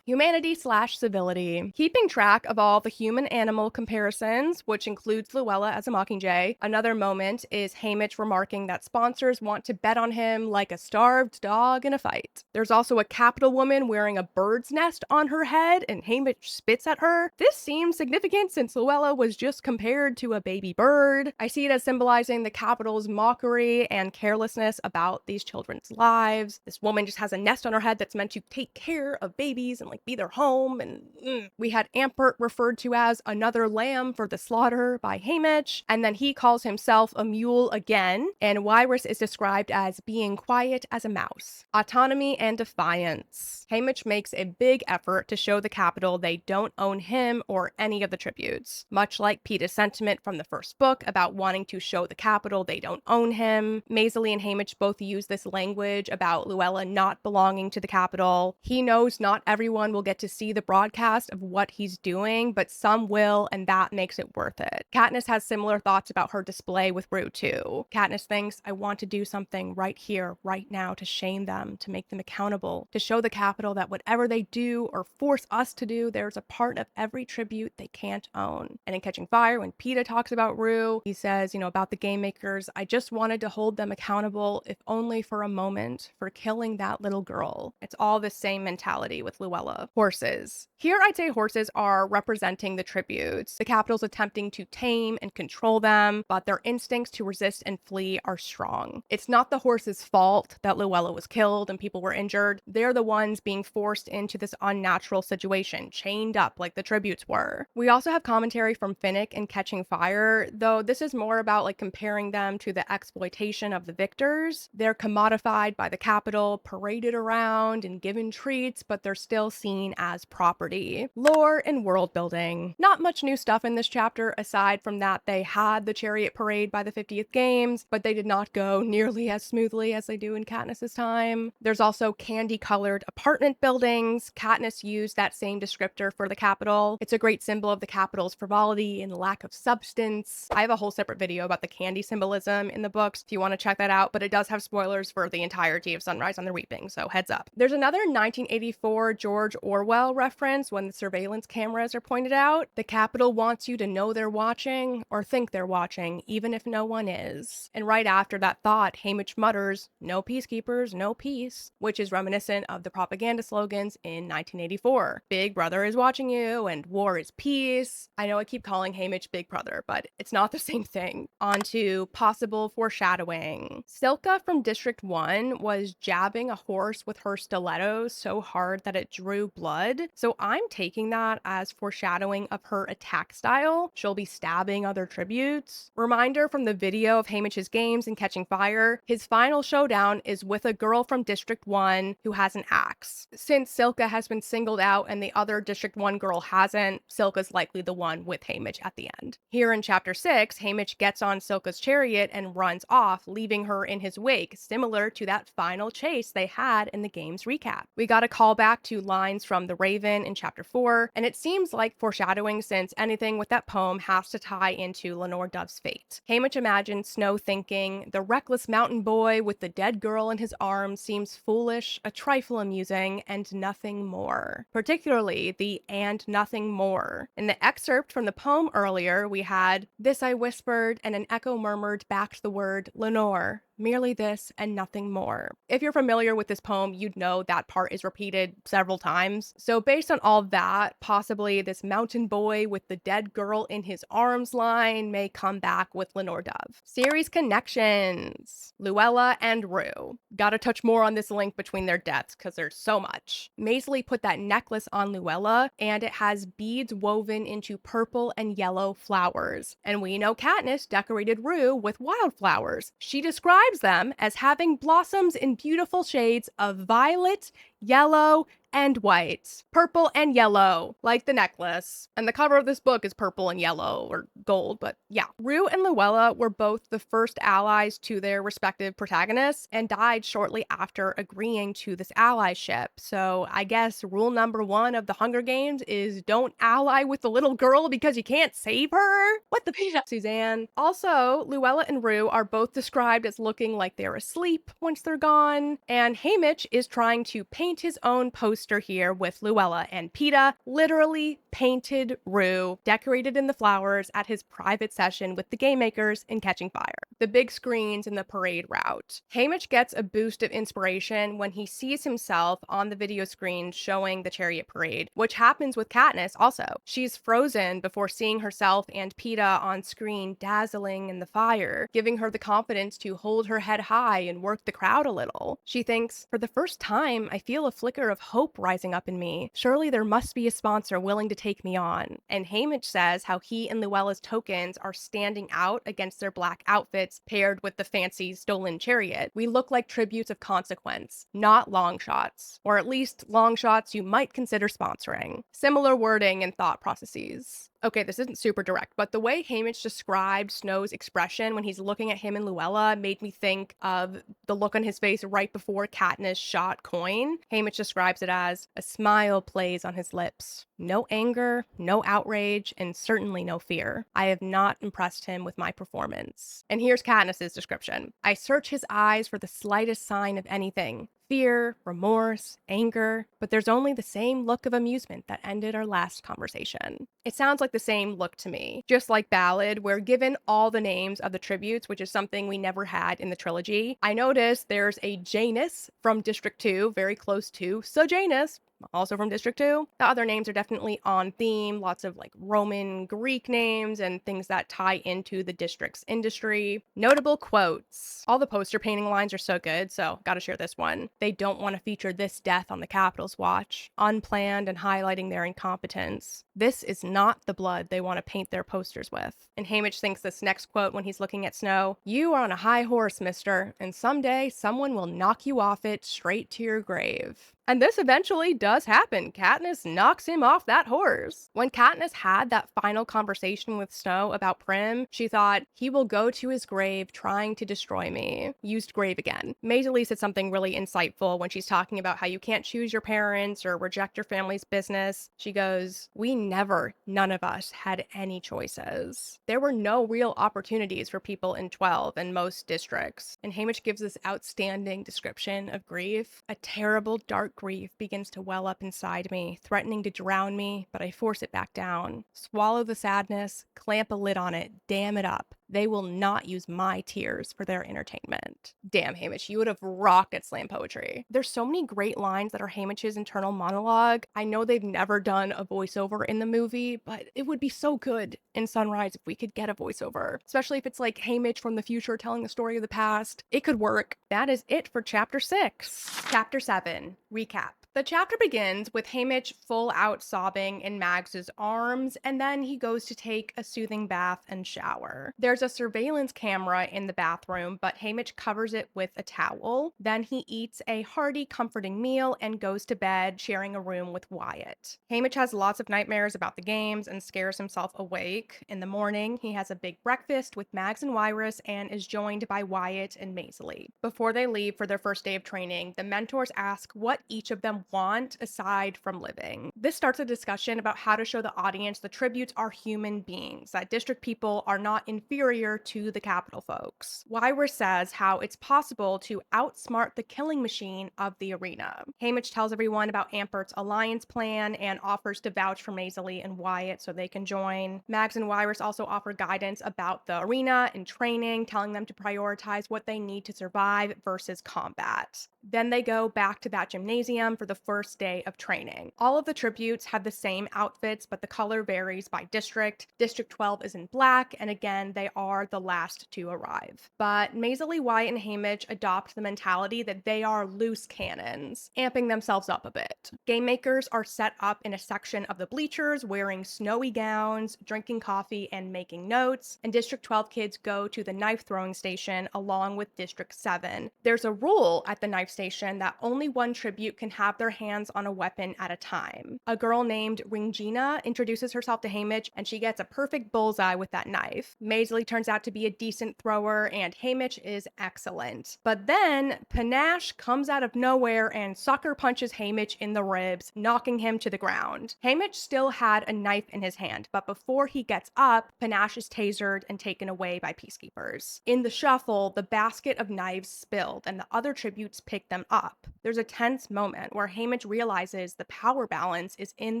Humanity/civility. Keeping track of all the human-animal comparisons, which includes Luella as a Mockingjay. Another moment is Haymitch remarking that sponsors want to bet on him like a starved dog in a fight. There's also a capital woman wearing a bird's nest on her head, and Haymitch spits at her. This seems significant since Luella was just compared to a baby bird. I see it as symbolizing the capital's mockery and carelessness about these children's lives. This woman just has a nest on her head that's meant to take care of babies and like be their home. And we had Ampert referred to as another lamb for the slaughter by Haymitch, and then he calls himself a mule again, and Wyrus is described as being quiet as a mouse. Autonomy and defiance. Haymitch makes a big effort to show the capital they don't own him or any of the tributes, much like Peeta's sentiment from the first book about wanting to show the capital they don't own him. Maisley and Haymitch both use this language about Luella not belonging to the capital. He knows not everyone will get to see the broadcast of what he's doing, but some will, and that makes it worth it. Katniss has similar thoughts about her display with Rue too. Katniss thinks, I want to do something right here, right now, to shame them, to make them accountable, to show the capital that whatever they do or force us to do, there's a part of every tribute they can't own. And in Catching Fire, when Peeta talks about Rue, he says, about the game makers, I just wanted to hold them accountable, if only for a moment, for killing that little girl. It's all the same mentality with Luella. Horses. Here I'd say horses are representing the tributes. The capital's attempting to tame and control them, but their instincts to resist and flee are strong. It's not the horse's fault that Luella was killed and people were injured. They're the ones being forced into this unnatural situation, chained up like the tributes were. We also have commentary from Finnick in Catching Fire, though this is more about like comparing them to the exploitation of the victors. They're commodified by the capital, paraded around and given treats, but they're still seen as property. Lore and world building. Not much new stuff in this chapter aside from that they had the chariot parade by the 50th games, but they did not go nearly as smoothly as they do in Katniss's time. There's also candy-colored apartment buildings. Katniss used that same descriptor for the capital. It's a great symbol of the capital's frivolity and lack of substance. I have a whole separate video about the candy symbolism in the books if you want to check that out, but it does have spoilers for the entirety of Sunrise on the Reaping, so heads up. There's another 1984 George Orwell reference when the surveillance cameras are pointed out. The capital wants you to know they're watching or think they're watching, even if no one is. And right after that thought, Haymitch mutters, no peacekeepers, no peace, which is reminiscent of the propaganda slogans in 1984. Big Brother is watching you and war is peace. I know I keep calling Haymitch Big Brother, but it's not the same thing. On to possible foreshadowing. Silka from District 1 was jabbing a horse with her stilettos so hard that it drew blood, so I'm taking that as foreshadowing of her attack style. She'll be stabbing other tributes. Reminder from the video of Haymitch's games and Catching Fire, his final showdown is with a girl from District 1 who has an axe. Since Silka has been singled out and the other District 1 girl hasn't, Silka's likely the one with Haymitch at the end. Here in Chapter 6, Haymitch gets on Silka's chariot and runs off, leaving her in his wake, similar to that final chase they had in the game's recap. We got a callback to lines from The Raven in Chapter 4, and it seems like foreshadowing since anything with that poem has to tie into Lenore Dove's fate. Haymitch imagines Snow thinking, the reckless mountain boy with the dead girl in his arms seems foolish, a trifle amusing, and nothing more. Particularly the and nothing more. In the excerpt from the poem earlier, we had, this I whispered, and an echo murmured back the word, Lenore. Merely this and nothing more. If you're familiar with this poem, you'd know that part is repeated several times. So based on all that, possibly this mountain boy with the dead girl in his arms line may come back with Lenore Dove. Series connections. Luella and Rue. Gotta touch more on this link between their deaths because there's so much. Maisley put that necklace on Luella and it has beads woven into purple and yellow flowers. And we know Katniss decorated Rue with wildflowers. She describes them as having blossoms in beautiful shades of violet, yellow, and white. Purple and yellow, like the necklace. And the cover of this book is purple and yellow, or gold, but yeah. Rue and Luella were both the first allies to their respective protagonists and died shortly after agreeing to this allyship. So I guess rule number 1 of the Hunger Games is don't ally with the little girl because you can't save her. What the Peeta? Suzanne. Also, Luella and Rue are both described as looking like they're asleep once they're gone, and Haymitch is trying to paint paint his own poster here with Luella and Peeta, literally painted Rue, decorated in the flowers at his private session with the game makers in Catching Fire. The big screens in the parade route. Haymitch gets a boost of inspiration when he sees himself on the video screen showing the chariot parade, which happens with Katniss also. She's frozen before seeing herself and Peeta on screen dazzling in the fire, giving her the confidence to hold her head high and work the crowd a little. She thinks, for the first time, I feel a flicker of hope rising up in me. Surely there must be a sponsor willing to take me on. And Haymitch says how he and Luella's tokens are standing out against their black outfits paired with the fancy stolen chariot. We look like tributes of consequence, not long shots. Or at least long shots you might consider sponsoring. Similar wording and thought processes. Okay, this isn't super direct, but the way Haymitch described Snow's expression when he's looking at him and Luella made me think of the look on his face right before Katniss shot Coin. Haymitch describes it as a smile plays on his lips. No anger, no outrage, and certainly no fear. I have not impressed him with my performance. And here's Katniss's description. I search his eyes for the slightest sign of anything. Fear, remorse, anger, but there's only the same look of amusement that ended our last conversation. It sounds like the same look to me. Just like Ballad, where given all the names of the tributes, which is something we never had in the trilogy, I noticed there's a Janus from District 2, very close to Janus, also from District 2. The other names are definitely on theme, lots of like Roman Greek names and things that tie into the district's industry. Notable quotes. All the poster painting lines are so good, so gotta share this one. They don't want to feature this death on the Capitol's watch, unplanned and highlighting their incompetence. This is not the blood they want to paint their posters with. And Haymitch thinks this next quote when he's looking at Snow, you are on a high horse, mister, and someday someone will knock you off it straight to your grave. And this eventually does happen. Katniss knocks him off that horse. When Katniss had that final conversation with Snow about Prim, she thought, he will go to his grave trying to destroy me. Used grave again. Maisie said something really insightful when she's talking about how you can't choose your parents or reject your family's business. She goes, we never, none of us, had any choices. There were no real opportunities for people in 12 and most districts. And Haymitch gives this outstanding description of grief. A terrible, dark grief begins to well up inside me, threatening to drown me, but I force it back down. Swallow the sadness, clamp a lid on it, dam it up. They will not use my tears for their entertainment. Damn, Haymitch, you would have rocked at slam poetry. There's so many great lines that are Haymitch's internal monologue. I know they've never done a voiceover in the movie, but it would be so good in Sunrise if we could get a voiceover, especially if it's like Haymitch from the future telling the story of the past. It could work. That is it for Chapter 6. Chapter 7, Recap. The chapter begins with Haymitch full out sobbing in Mags's arms, and then he goes to take a soothing bath and shower. There's a surveillance camera in the bathroom, but Haymitch covers it with a towel. Then he eats a hearty, comforting meal and goes to bed, sharing a room with Wyatt. Haymitch has lots of nightmares about the games and scares himself awake. In the morning, he has a big breakfast with Mags and Wyrus and is joined by Wyatt and Maisie. Before they leave for their first day of training, the mentors ask what each of them want aside from living. This starts a discussion about how to show the audience the tributes are human beings, that district people are not inferior to the capital folks. Wyrus says how it's possible to outsmart the killing machine of the arena. Haymitch tells everyone about Ampert's alliance plan and offers to vouch for Maisie and Wyatt so they can join. Mags and Wyrus also offer guidance about the arena and training, telling them to prioritize what they need to survive versus combat. Then they go back to that gymnasium for the first day of training. All of the tributes have the same outfits, but the color varies by district. District 12 is in black, and again, they are the last to arrive. But Maisie, Wyatt, and Haymitch adopt the mentality that they are loose cannons, amping themselves up a bit. Game makers are set up in a section of the bleachers, wearing snowy gowns, drinking coffee, and making notes, and District 12 kids go to the knife throwing station along with District 7. There's a rule at the knife station that only one tribute can have their hands on a weapon at a time. A girl named Ringina introduces herself to Haymitch, and she gets a perfect bullseye with that knife. Maisie turns out to be a decent thrower, and Haymitch is excellent. But then, Panache comes out of nowhere and sucker punches Haymitch in the ribs, knocking him to the ground. Haymitch still had a knife in his hand, but before he gets up, Panache is tasered and taken away by peacekeepers. In the shuffle, the basket of knives spilled, and the other tributes pick them up. There's a tense moment where where Haymitch realizes the power balance is in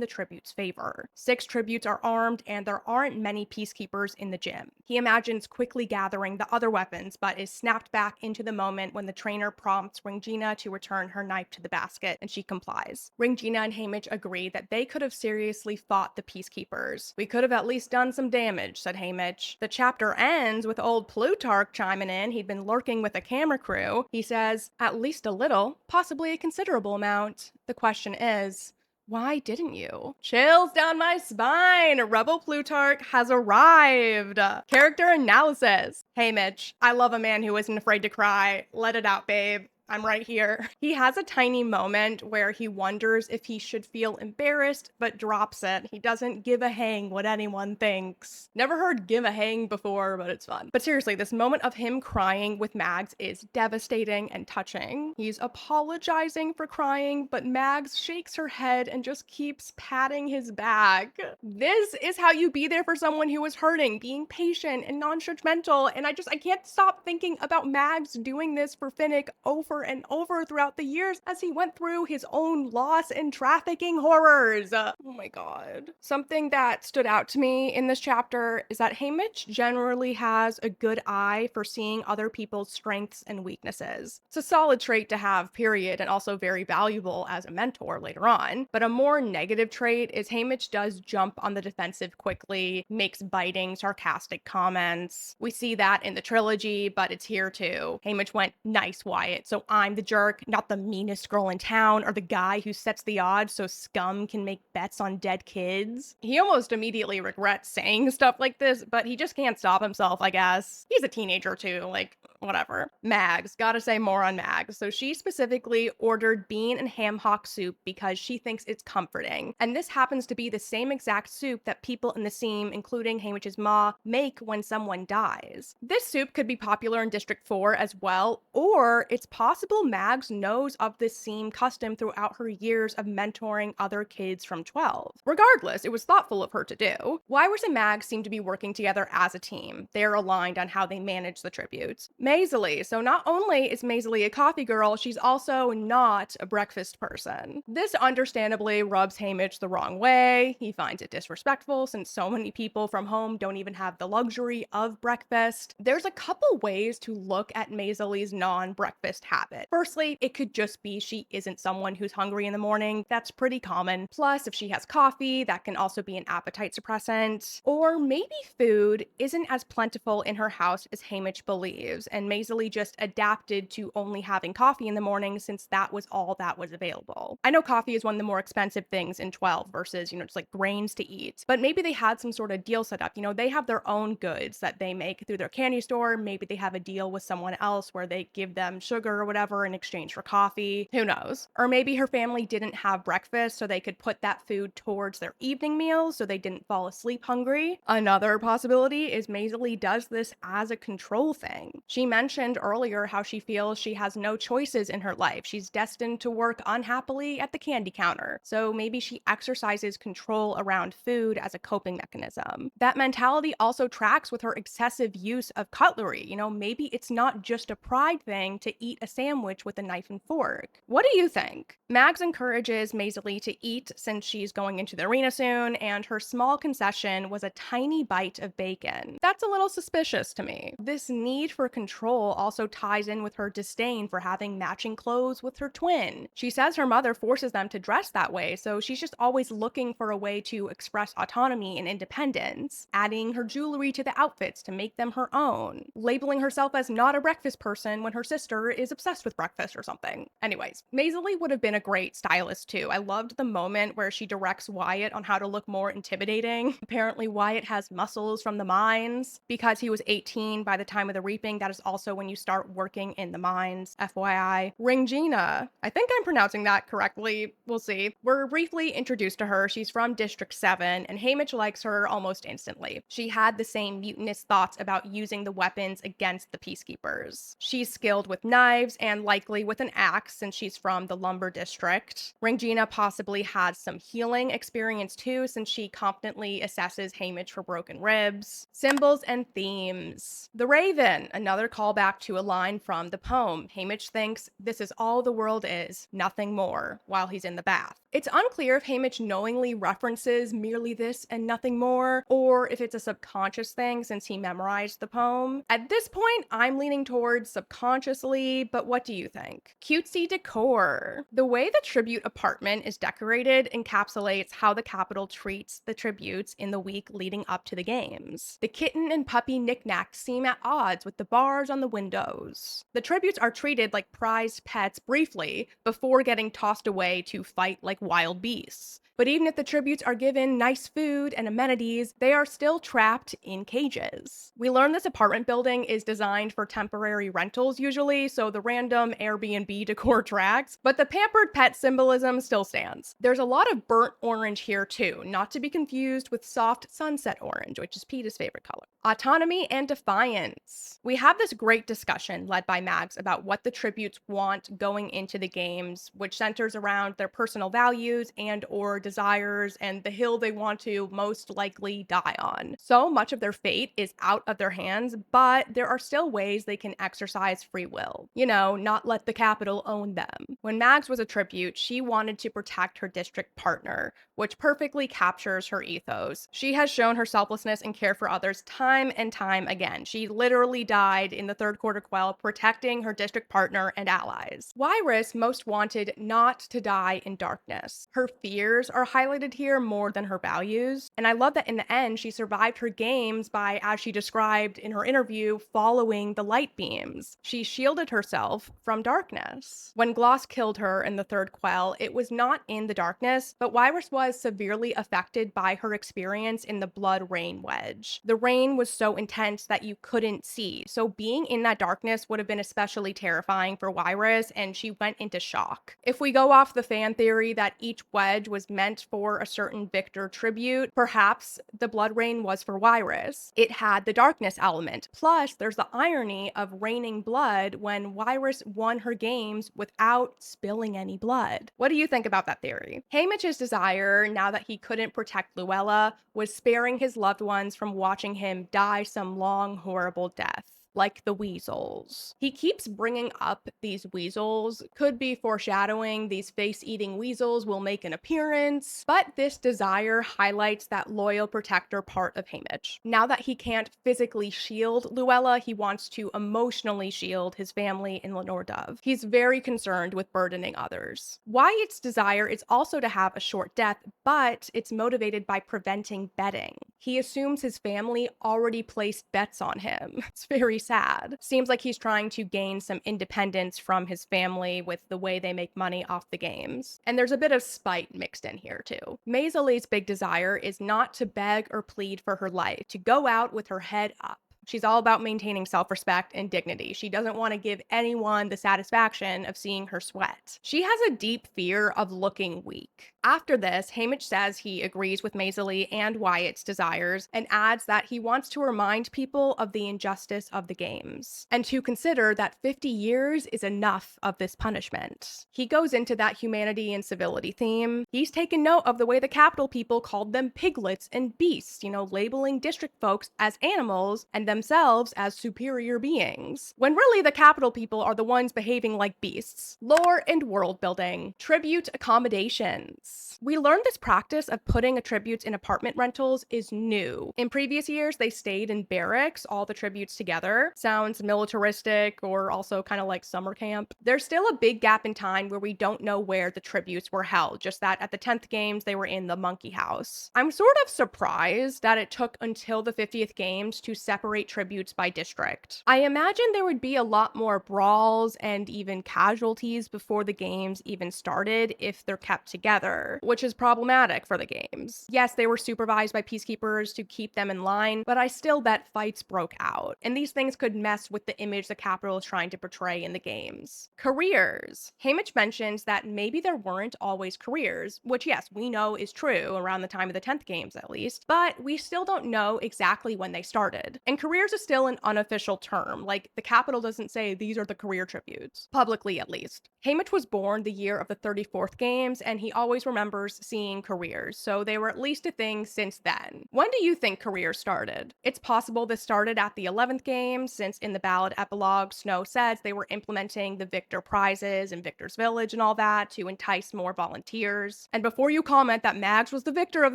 the tribute's favor. 6 tributes are armed, and there aren't many peacekeepers in the gym. He imagines quickly gathering the other weapons, but is snapped back into the moment when the trainer prompts Ringina to return her knife to the basket, and she complies. Ringina and Haymitch agree that they could have seriously fought the peacekeepers. "We could have at least done some damage," said Haymitch. The chapter ends with old Plutarch chiming in. He'd been lurking with a camera crew. He says, "At least a little, possibly a considerable amount. The question is, why didn't you?" Chills down my spine. Rebel Plutarch has arrived. Character analysis. Haymitch, I love a man who isn't afraid to cry. Let it out, babe. I'm right here. He has a tiny moment where he wonders if he should feel embarrassed, but drops it. He doesn't give a hang what anyone thinks. Never heard give a hang before, but it's fun. But seriously, this moment of him crying with Mags is devastating and touching. He's apologizing for crying, but Mags shakes her head and just keeps patting his back. This is how you be there for someone who is hurting, being patient and non-judgmental. And I can't stop thinking about Mags doing this for Finnick over and over throughout the years as he went through his own loss and trafficking horrors. Oh my god. Something that stood out to me in this chapter is that Haymitch generally has a good eye for seeing other people's strengths and weaknesses. It's a solid trait to have, period, and also very valuable as a mentor later on. But a more negative trait is Haymitch does jump on the defensive quickly, makes biting, sarcastic comments. We see that in the trilogy, but it's here too. Haymitch went, "Nice, Wyatt, so I'm the jerk, not the meanest girl in town, or the guy who sets the odds so scum can make bets on dead kids." He almost immediately regrets saying stuff like this, but he just can't stop himself, I guess. He's a teenager too, like, whatever. Mags, gotta say more on Mags. So she specifically ordered bean and ham hock soup because she thinks it's comforting. And this happens to be the same exact soup that people in the seam, including Haymitch's ma, make when someone dies. This soup could be popular in District 4 as well, or it's possible Mags knows of this seam custom throughout her years of mentoring other kids from 12. Regardless, it was thoughtful of her to do. Wyrus and Mags seem to be working together as a team. They're aligned on how they manage the tributes. Maisley. So not only is Maisley a coffee girl, she's also not a breakfast person. This understandably rubs Haymitch the wrong way. He finds it disrespectful since so many people from home don't even have the luxury of breakfast. There's a couple ways to look at Maisley's non-breakfast habit. Firstly, it could just be she isn't someone who's hungry in the morning. That's pretty common. Plus, if she has coffee, that can also be an appetite suppressant. Or maybe food isn't as plentiful in her house as Haymitch believes, and Maisley just adapted to only having coffee in the morning since that was all that was available. I know coffee is one of the more expensive things in 12 versus, just like grains to eat, but maybe they had some sort of deal set up. They have their own goods that they make through their candy store. Maybe they have a deal with someone else where they give them sugar or whatever in exchange for coffee. Who knows? Or maybe her family didn't have breakfast, so they could put that food towards their evening meals so they didn't fall asleep hungry. Another possibility is Maisley does this as a control thing. She mentioned earlier how she feels she has no choices in her life. She's destined to work unhappily at the candy counter. So maybe she exercises control around food as a coping mechanism. That mentality also tracks with her excessive use of cutlery. Maybe it's not just a pride thing to eat a sandwich with a knife and fork. What do you think? Mags encourages Maisley to eat since she's going into the arena soon, and her small concession was a tiny bite of bacon. That's a little suspicious to me. This need for control also ties in with her disdain for having matching clothes with her twin. She says her mother forces them to dress that way, so she's just always looking for a way to express autonomy and independence, adding her jewelry to the outfits to make them her own, labeling herself as not a breakfast person when her sister is obsessed with breakfast or something. Anyways, Maisley would have been a great stylist too. I loved the moment where she directs Wyatt on how to look more intimidating. Apparently Wyatt has muscles from the mines. Because he was 18 by the time of the reaping, that is also when you start working in the mines, FYI. Ringina, I think I'm pronouncing that correctly, we'll see. We're briefly introduced to her. She's from District 7, and Haymitch likes her almost instantly. She had the same mutinous thoughts about using the weapons against the peacekeepers. She's skilled with knives, weapons and likely with an axe since she's from the lumber district. Rangina possibly has some healing experience too since she confidently assesses Haymitch for broken ribs. Symbols and themes. The Raven, another callback to a line from the poem. Haymitch thinks this is all the world is, nothing more, while he's in the bath. It's unclear if Haymitch knowingly references merely this and nothing more, or if it's a subconscious thing since he memorized the poem. At this point, I'm leaning towards subconsciously, but what do you think? Cutesy decor. The way the tribute apartment is decorated encapsulates how the Capitol treats the tributes in the week leading up to the games. The kitten and puppy knickknacks seem at odds with the bars on the windows. The tributes are treated like prized pets briefly before getting tossed away to fight like wild beasts. But even if the tributes are given nice food and amenities, they are still trapped in cages. We learn this apartment building is designed for temporary rentals usually, so the random Airbnb decor tracks, but the pampered pet symbolism still stands. There's a lot of burnt orange here too, not to be confused with soft sunset orange, which is Peeta's favorite color. Autonomy and defiance. We have this great discussion led by Mags about what the tributes want going into the games, which centers around their personal values and or desires and the hill they want to most likely die on. So much of their fate is out of their hands, but there are still ways they can exercise free will. You know, not let the Capitol own them. When Mags was a tribute, she wanted to protect her district partner, which perfectly captures her ethos. She has shown her selflessness and care for others time and time again. She literally died in the third quarter quell protecting her district partner and allies. Wyrus most wanted not to die in darkness. Her fears are highlighted here more than her values, and I love that in the end she survived her games by, as she described in her interview, following the light beams. She shielded herself from darkness. When Gloss killed her in the third quell, it was not in the darkness, but Wyrus was severely affected by her experience in the blood rain wedge. The rain was so intense that you couldn't see, so being in that darkness would have been especially terrifying for Wyrus, and she went into shock. If we go off the fan theory that each wedge was meant for a certain victor tribute, perhaps the blood rain was for Wyrus. It had the darkness element. Plus, there's the irony of raining blood when Wyrus won her games without spilling any blood. What do you think about that theory? Haymitch's desire, now that he couldn't protect Luella, was sparing his loved ones from watching him die some long, horrible death. Like the weasels. He keeps bringing up these weasels. Could be foreshadowing these face-eating weasels will make an appearance, but this desire highlights that loyal protector part of Haymitch. Now that he can't physically shield Luella, he wants to emotionally shield his family in Lenore Dove. He's very concerned with burdening others. Wyatt's desire is also to have a short death, but it's motivated by preventing betting. He assumes his family already placed bets on him. It's very sad. Seems like he's trying to gain some independence from his family with the way they make money off the games. And there's a bit of spite mixed in here too. Maisele's big desire is not to beg or plead for her life, to go out with her head up. She's all about maintaining self-respect and dignity. She doesn't want to give anyone the satisfaction of seeing her sweat. She has a deep fear of looking weak. After this, Haymitch says he agrees with Maisele and Wyatt's desires and adds that he wants to remind people of the injustice of the games and to consider that 50 years is enough of this punishment. He goes into that humanity and civility theme. He's taken note of the way the Capitol people called them piglets and beasts, labeling district folks as animals and themselves as superior beings, when really the Capitol people are the ones behaving like beasts. Lore and world building. Tribute accommodations. We learned this practice of putting tributes in apartment rentals is new. In previous years, they stayed in barracks, all the tributes together. Sounds militaristic or also kind of like summer camp. There's still a big gap in time where we don't know where the tributes were held, just that at the 10th games, they were in the monkey house. I'm sort of surprised that it took until the 50th games to separate tributes by district. I imagine there would be a lot more brawls and even casualties before the games even started if they're kept together, which is problematic for the games. Yes, they were supervised by peacekeepers to keep them in line, but I still bet fights broke out, and these things could mess with the image the Capitol is trying to portray in the games. Careers. Haymitch mentions that maybe there weren't always careers, which yes, we know is true around the time of the 10th games at least, but we still don't know exactly when they started. And careers careers is still an unofficial term. Like, the Capitol doesn't say these are the career tributes, publicly at least. Haymitch was born the year of the 34th games, and he always remembers seeing careers, so they were at least a thing since then. When do you think careers started? It's possible this started at the 11th games, since in the ballad epilogue, Snow says they were implementing the Victor prizes and Victor's Village and all that to entice more volunteers. And before you comment that Mags was the victor of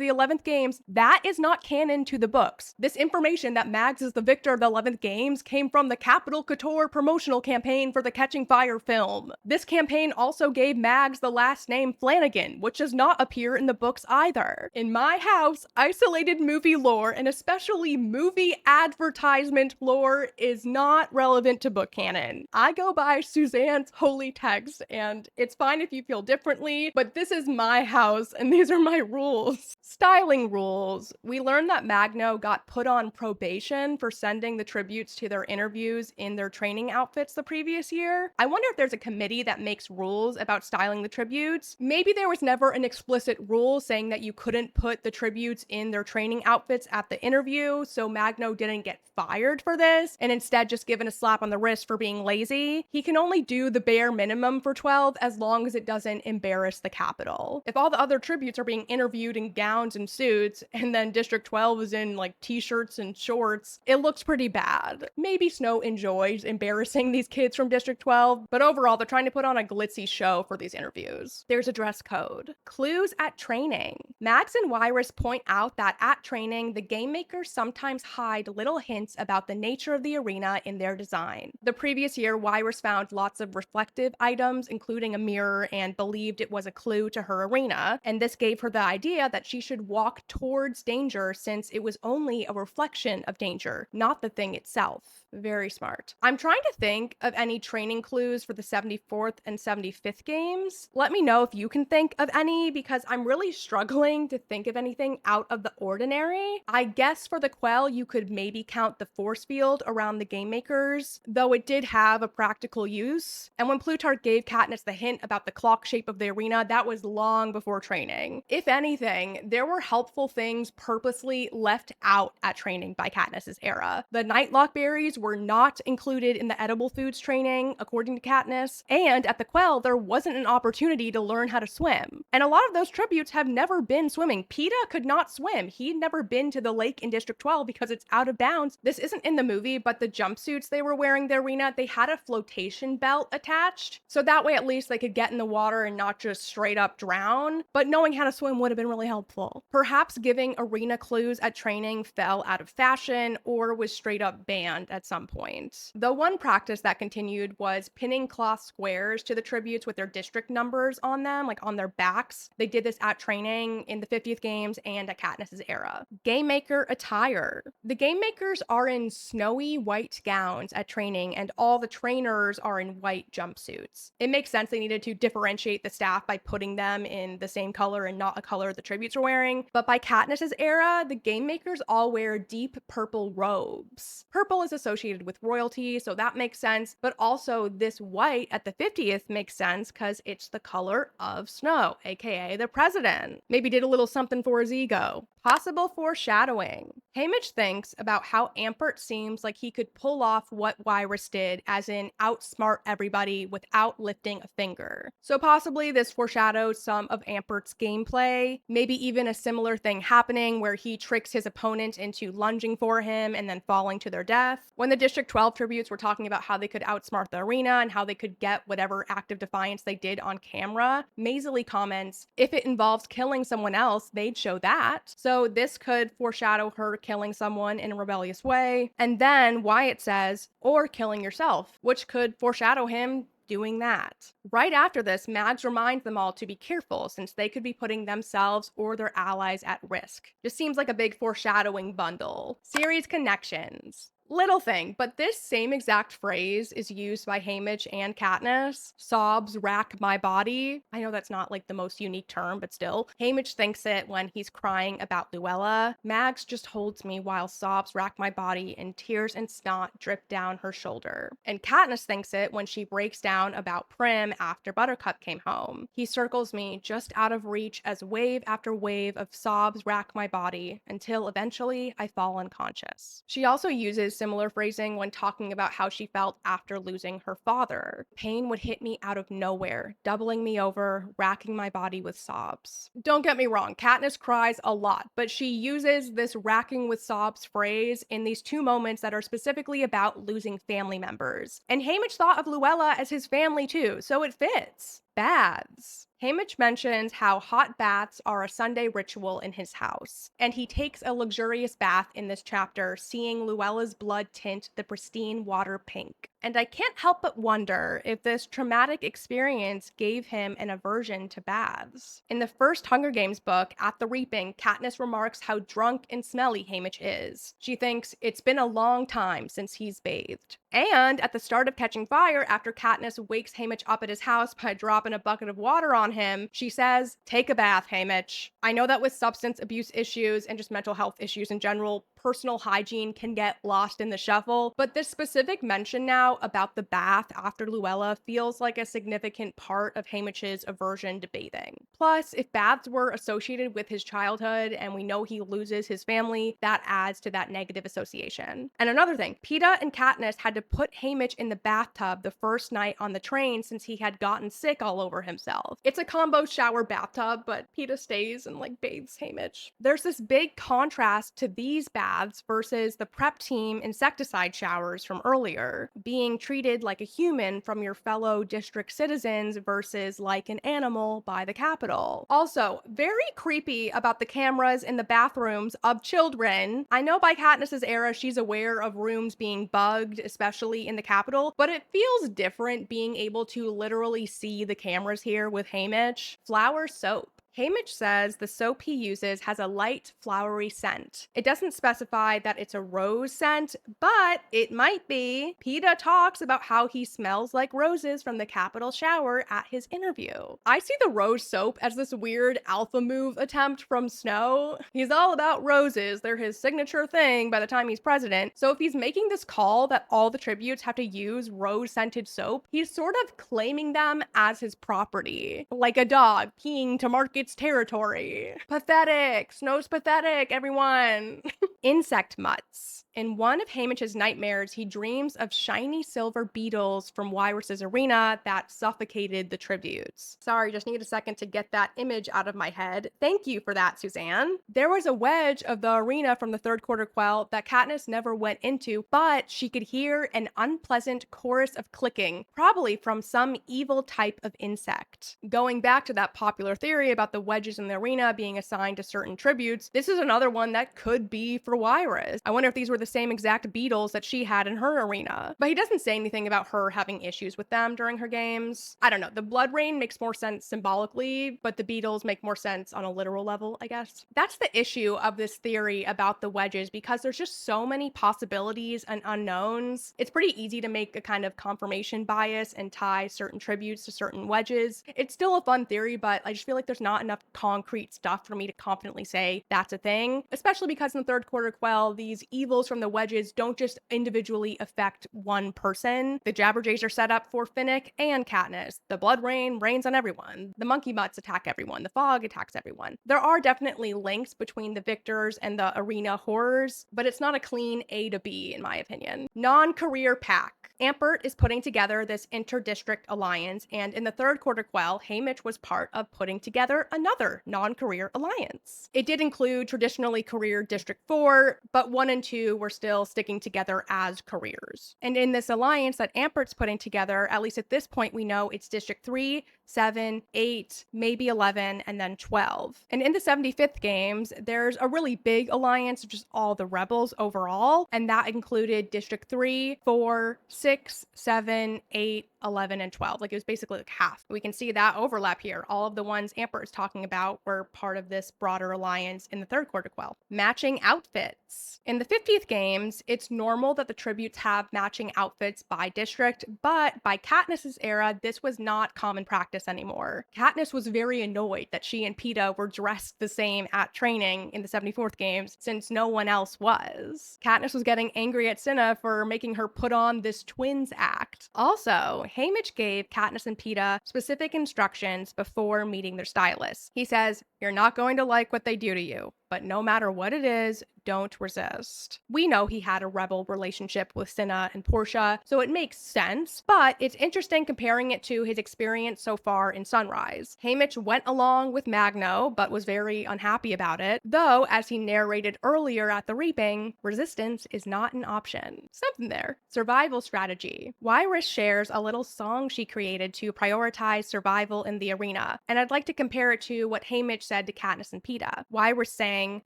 the 11th games, that is not canon to the books. This information that Mags is the victor of the 11th games came from the Capital Couture promotional campaign for the Catching Fire film. This campaign also gave Mags the last name Flanagan, which does not appear in the books either. In my house, isolated movie lore, and especially movie advertisement lore, is not relevant to book canon. I go by Suzanne's holy text, and it's fine if you feel differently, but this is my house, and these are my rules. Styling rules. We learned that Magno got put on probation for sending the tributes to their interviews in their training outfits the previous year. I wonder if there's a committee that makes rules about styling the tributes. Maybe there was never an explicit rule saying that you couldn't put the tributes in their training outfits at the interview, so Magno didn't get fired for this, and instead just given a slap on the wrist for being lazy. He can only do the bare minimum for 12 as long as it doesn't embarrass the Capitol. If all the other tributes are being interviewed in gowns and suits, and then District 12 is in like t-shirts and shorts, it looks pretty bad. Maybe Snow enjoys embarrassing these kids from District 12, but overall they're trying to put on a glitzy show for these interviews. There's a dress code. Clues at training. Max and Wyrus point out that at training, the game makers sometimes hide little hints about the nature of the arena in their design. The previous year, Wyrus found lots of reflective items, including a mirror, and believed it was a clue to her arena, and this gave her the idea that she should walk towards danger since it was only a reflection of danger, not the thing itself. Very smart. I'm trying to think of any training clues for the 74th and 75th games. Let me know if you can think of any, because I'm really struggling to think of anything out of the ordinary. I guess for the Quell, you could maybe count the force field around the game makers, though it did have a practical use. And when Plutarch gave Katniss the hint about the clock shape of the arena, that was long before training. If anything, there were helpful things purposely left out at training by Katniss's era. The Nightlock berries were not included in the edible foods training, according to Katniss, and at the Quell, there wasn't an opportunity to learn how to swim. And a lot of those tributes have never been swimming. Peeta could not swim. He'd never been to the lake in District 12 because it's out of bounds. This isn't in the movie, but the jumpsuits they were wearing the arena, they had a flotation belt attached, so that way at least they could get in the water and not just straight up drown, but knowing how to swim would have been really helpful. Perhaps giving arena clues at training fell out of fashion or was straight up banned at some point. The one practice that continued was pinning cloth squares to the tributes with their district numbers on them, like on their backs. They did this at training in the 50th games and at Katniss's era. Game maker attire. The game makers are in snowy white gowns at training, and all the trainers are in white jumpsuits. It makes sense they needed to differentiate the staff by putting them in the same color and not a color the tributes are wearing, but by Katniss's era, the game makers all wear deep purple robes. Purple is associated with royalty, so that makes sense, but also this white at the 50th makes sense because it's the color of Snow, aka the president. Maybe did a little something for his ego. Possible foreshadowing. Haymitch thinks about how Ampert seems like he could pull off what Wyrus did, as in outsmart everybody without lifting a finger. So possibly this foreshadows some of Ampert's gameplay, maybe even a similar thing happening where he tricks his opponent into lunging for him and then falling to their death. When the District 12 tributes were talking about how they could outsmart the arena and how they could get whatever act of defiance they did on camera, Maisley comments, if it involves killing someone else, they'd show that. So this could foreshadow her killing someone in a rebellious way. And then Wyatt says, or killing yourself, which could foreshadow him doing that. Right after this, Mags reminds them all to be careful since they could be putting themselves or their allies at risk. Just seems like a big foreshadowing bundle. Series connections. Little thing, but this same exact phrase is used by Haymitch and Katniss. Sobs rack my body. I know that's not like the most unique term, but still. Haymitch thinks it when he's crying about Luella. Mags just holds me while sobs rack my body and tears and snot drip down her shoulder. And Katniss thinks it when she breaks down about Prim after Buttercup came home. He circles me just out of reach as wave after wave of sobs rack my body until eventually I fall unconscious. She also uses similar phrasing when talking about how she felt after losing her father. Pain would hit me out of nowhere, doubling me over, racking my body with sobs. Don't get me wrong, Katniss cries a lot, but she uses this racking with sobs phrase in these two moments that are specifically about losing family members. And Haymitch thought of Luella as his family too, so it fits. Baths. Haymitch mentions how hot baths are a Sunday ritual in his house, and he takes a luxurious bath in this chapter, seeing Luella's blood tint the pristine water pink. And I can't help but wonder if this traumatic experience gave him an aversion to baths. In the first Hunger Games book, At the Reaping, Katniss remarks how drunk and smelly Haymitch is. She thinks it's been a long time since he's bathed. And at the start of Catching Fire, after Katniss wakes Haymitch up at his house by dropping a bucket of water on him, she says, "Take a bath, Haymitch." I know that with substance abuse issues and just mental health issues in general, personal hygiene can get lost in the shuffle, but this specific mention now about the bath after Luella feels like a significant part of Haymitch's aversion to bathing. Plus, if baths were associated with his childhood and we know he loses his family, that adds to that negative association. And another thing, Peeta and Katniss had to put Haymitch in the bathtub the first night on the train since he had gotten sick all over himself. It's a combo shower bathtub, but Peeta stays and bathes Haymitch. There's this big contrast to these baths versus the prep team insecticide showers from earlier, being treated like a human from your fellow district citizens versus like an animal by the Capitol. Also, very creepy about the cameras in the bathrooms of children. I know by Katniss's era she's aware of rooms being bugged, especially in the Capitol, but it feels different being able to literally see the cameras here with Haymitch. Flower soap. Haymitch says the soap he uses has a light, flowery scent. It doesn't specify that it's a rose scent, but it might be. Peeta talks about how he smells like roses from the Capitol shower at his interview. I see the rose soap as this weird alpha move attempt from Snow. He's all about roses. They're his signature thing by the time he's president. So if he's making this call that all the tributes have to use rose-scented soap, he's sort of claiming them as his property. Like a dog peeing to mark its territory. Pathetic. Snow's pathetic, everyone. Insect mutts. In one of Haymitch's nightmares, he dreams of shiny silver beetles from Wyrus's arena that suffocated the tributes. Sorry, just need a second to get that image out of my head. Thank you for that, Suzanne. There was a wedge of the arena from the third quarter quell that Katniss never went into, but she could hear an unpleasant chorus of clicking, probably from some evil type of insect. Going back to that popular theory about the wedges in the arena being assigned to certain tributes, this is another one that could be for Wyrus. I wonder if these were the same exact beetles that she had in her arena. But he doesn't say anything about her having issues with them during her games. I don't know, the blood rain makes more sense symbolically, but the beetles make more sense on a literal level, I guess. That's the issue of this theory about the wedges, because there's just so many possibilities and unknowns. It's pretty easy to make a kind of confirmation bias and tie certain tributes to certain wedges. It's still a fun theory, but I just feel like there's not enough concrete stuff for me to confidently say that's a thing, especially because in the third quarter quell, these evils from the wedges don't just individually affect one person. The Jabberjays are set up for Finnick and Katniss. The blood rain rains on everyone. The monkey butts attack everyone. The fog attacks everyone. There are definitely links between the victors and the arena horrors, but it's not a clean A to B in my opinion. Non-career pack. Ampert is putting together this inter-district alliance, and in the third quarter quell, Haymitch was part of putting together another non-career alliance. It did include traditionally career District 4, but 1 and 2 were still sticking together as careers. And in this alliance that Ampert's putting together, at least at this point we know it's District 3, 7, 8, maybe 11, and then 12. And in the 75th games, there's a really big alliance of just all the rebels overall, and that included District 3, 4, 6, 7, 8, 11, and 12. It was basically half. We can see that overlap here. All of the ones Ampert is talking about were part of this broader alliance in the third quarter quell. Matching outfits. In the 50th games, it's normal that the tributes have matching outfits by district, but by Katniss's era, this was not common practice anymore. Katniss was very annoyed that she and Peeta were dressed the same at training in the 74th games, since no one else was. Katniss was getting angry at Cinna for making her put on this twins act. Also, Haymitch gave Katniss and Peeta specific instructions before meeting their stylist. He says, You're not going to like what they do to you, but no matter what it is, don't resist. We know he had a rebel relationship with Cinna and Portia, so it makes sense, but it's interesting comparing it to his experience so far in Sunrise. Haymitch went along with Magno, but was very unhappy about it, though, as he narrated earlier at the Reaping, resistance is not an option. Something there. Survival strategy. Wyrus shares a little song she created to prioritize survival in the arena, and I'd like to compare it to what Haymitch said to Katniss and Peeta. Wyrus saying,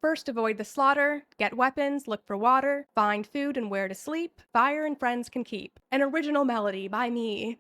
first avoid the slaughter, get weapons, look for water, find food and where to sleep, fire and friends can keep. An original melody by me.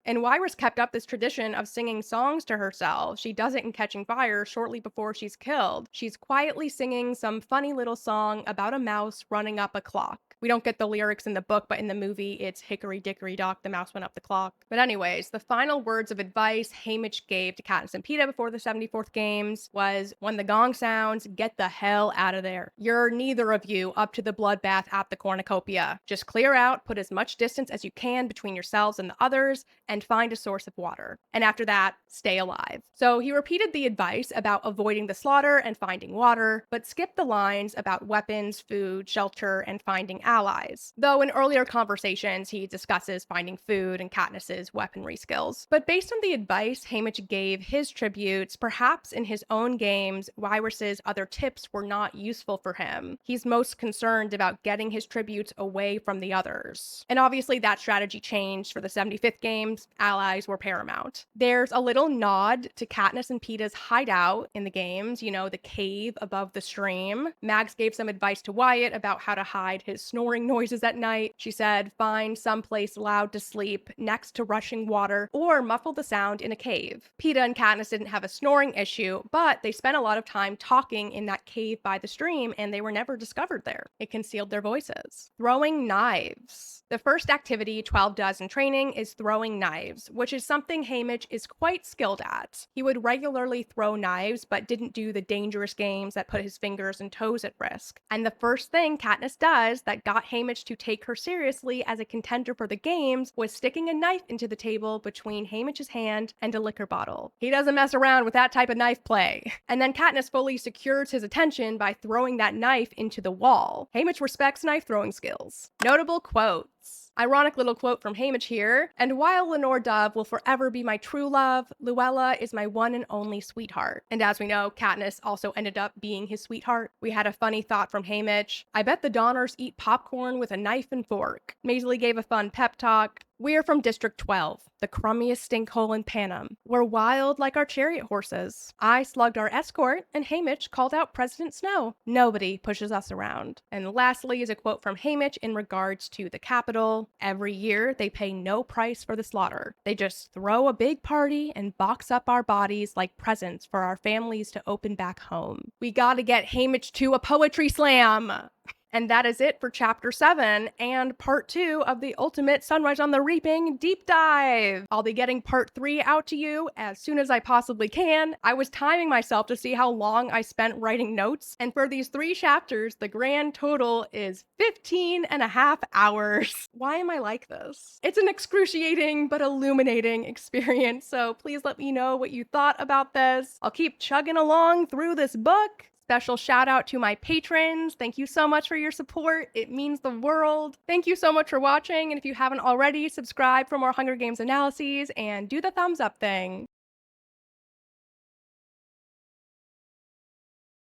And Wyrus kept up this tradition of singing songs to herself. She does it in Catching Fire shortly before she's killed. She's quietly singing some funny little song about a mouse running up a clock. We don't get the lyrics in the book, but in the movie, it's hickory dickory dock, the mouse went up the clock. But anyways, the final words of advice Haymitch gave to Katniss and Peeta before the 74th games was, when the gong sounds, get the hell out of there. You're neither of you up to the bloodbath at the cornucopia. Just clear out, put as much distance as you can between yourselves and the others, and find a source of water. And after that, stay alive. So he repeated the advice about avoiding the slaughter and finding water, but skipped the lines about weapons, food, shelter, and finding allies. Though in earlier conversations, he discusses finding food and Katniss's weaponry skills. But based on the advice Haymitch gave his tributes, perhaps in his own games, Wyrus's other tips were not useful for him. He's most concerned about getting his tributes away from the others. And obviously that strategy changed for the 75th games. Allies were paramount. There's a little nod to Katniss and Peeta's hideout in the games, you know, the cave above the stream. Mags gave some advice to Wyatt about how to hide his snoring noises at night. She said, find someplace loud to sleep, next to rushing water, or muffle the sound in a cave. Peeta and Katniss didn't have a snoring issue, but they spent a lot of time talking in that cave by the stream, and they were never discovered there. It concealed their voices. Throwing knives. The first activity 12 does in training is throwing knives, which is something Haymitch is quite skilled at. He would regularly throw knives, but didn't do the dangerous games that put his fingers and toes at risk. And the first thing Katniss does that got Haymitch to take her seriously as a contender for the games was sticking a knife into the table between Haymitch's hand and a liquor bottle. He doesn't mess around with that type of knife play. And then Katniss fully secures his attention by throwing that knife into the wall. Haymitch respects knife throwing skills. Notable quotes. Ironic little quote from Haymitch here. And while Lenore Dove will forever be my true love, Luella is my one and only sweetheart. And as we know, Katniss also ended up being his sweetheart. We had a funny thought from Haymitch. I bet the Donners eat popcorn with a knife and fork. Maisley gave a fun pep talk. We're from District 12, the crummiest stinkhole in Panem. We're wild like our chariot horses. I slugged our escort, and Haymitch called out President Snow. Nobody pushes us around. And lastly is a quote from Haymitch in regards to the Capitol. Every year, they pay no price for the slaughter. They just throw a big party and box up our bodies like presents for our families to open back home. We gotta get Haymitch to a poetry slam! And that is it for Chapter 7 and Part 2 of the Ultimate Sunrise on the Reaping Deep Dive. I'll be getting Part 3 out to you as soon as I possibly can. I was timing myself to see how long I spent writing notes, and for these 3 chapters, the grand total is 15 and a half hours. Why am I like this? It's an excruciating but illuminating experience, so please let me know what you thought about this. I'll keep chugging along through this book. Special shout out to my patrons. Thank you so much for your support. It means the world. Thank you so much for watching. And if you haven't already, subscribe for more Hunger Games analyses and do the thumbs up thing.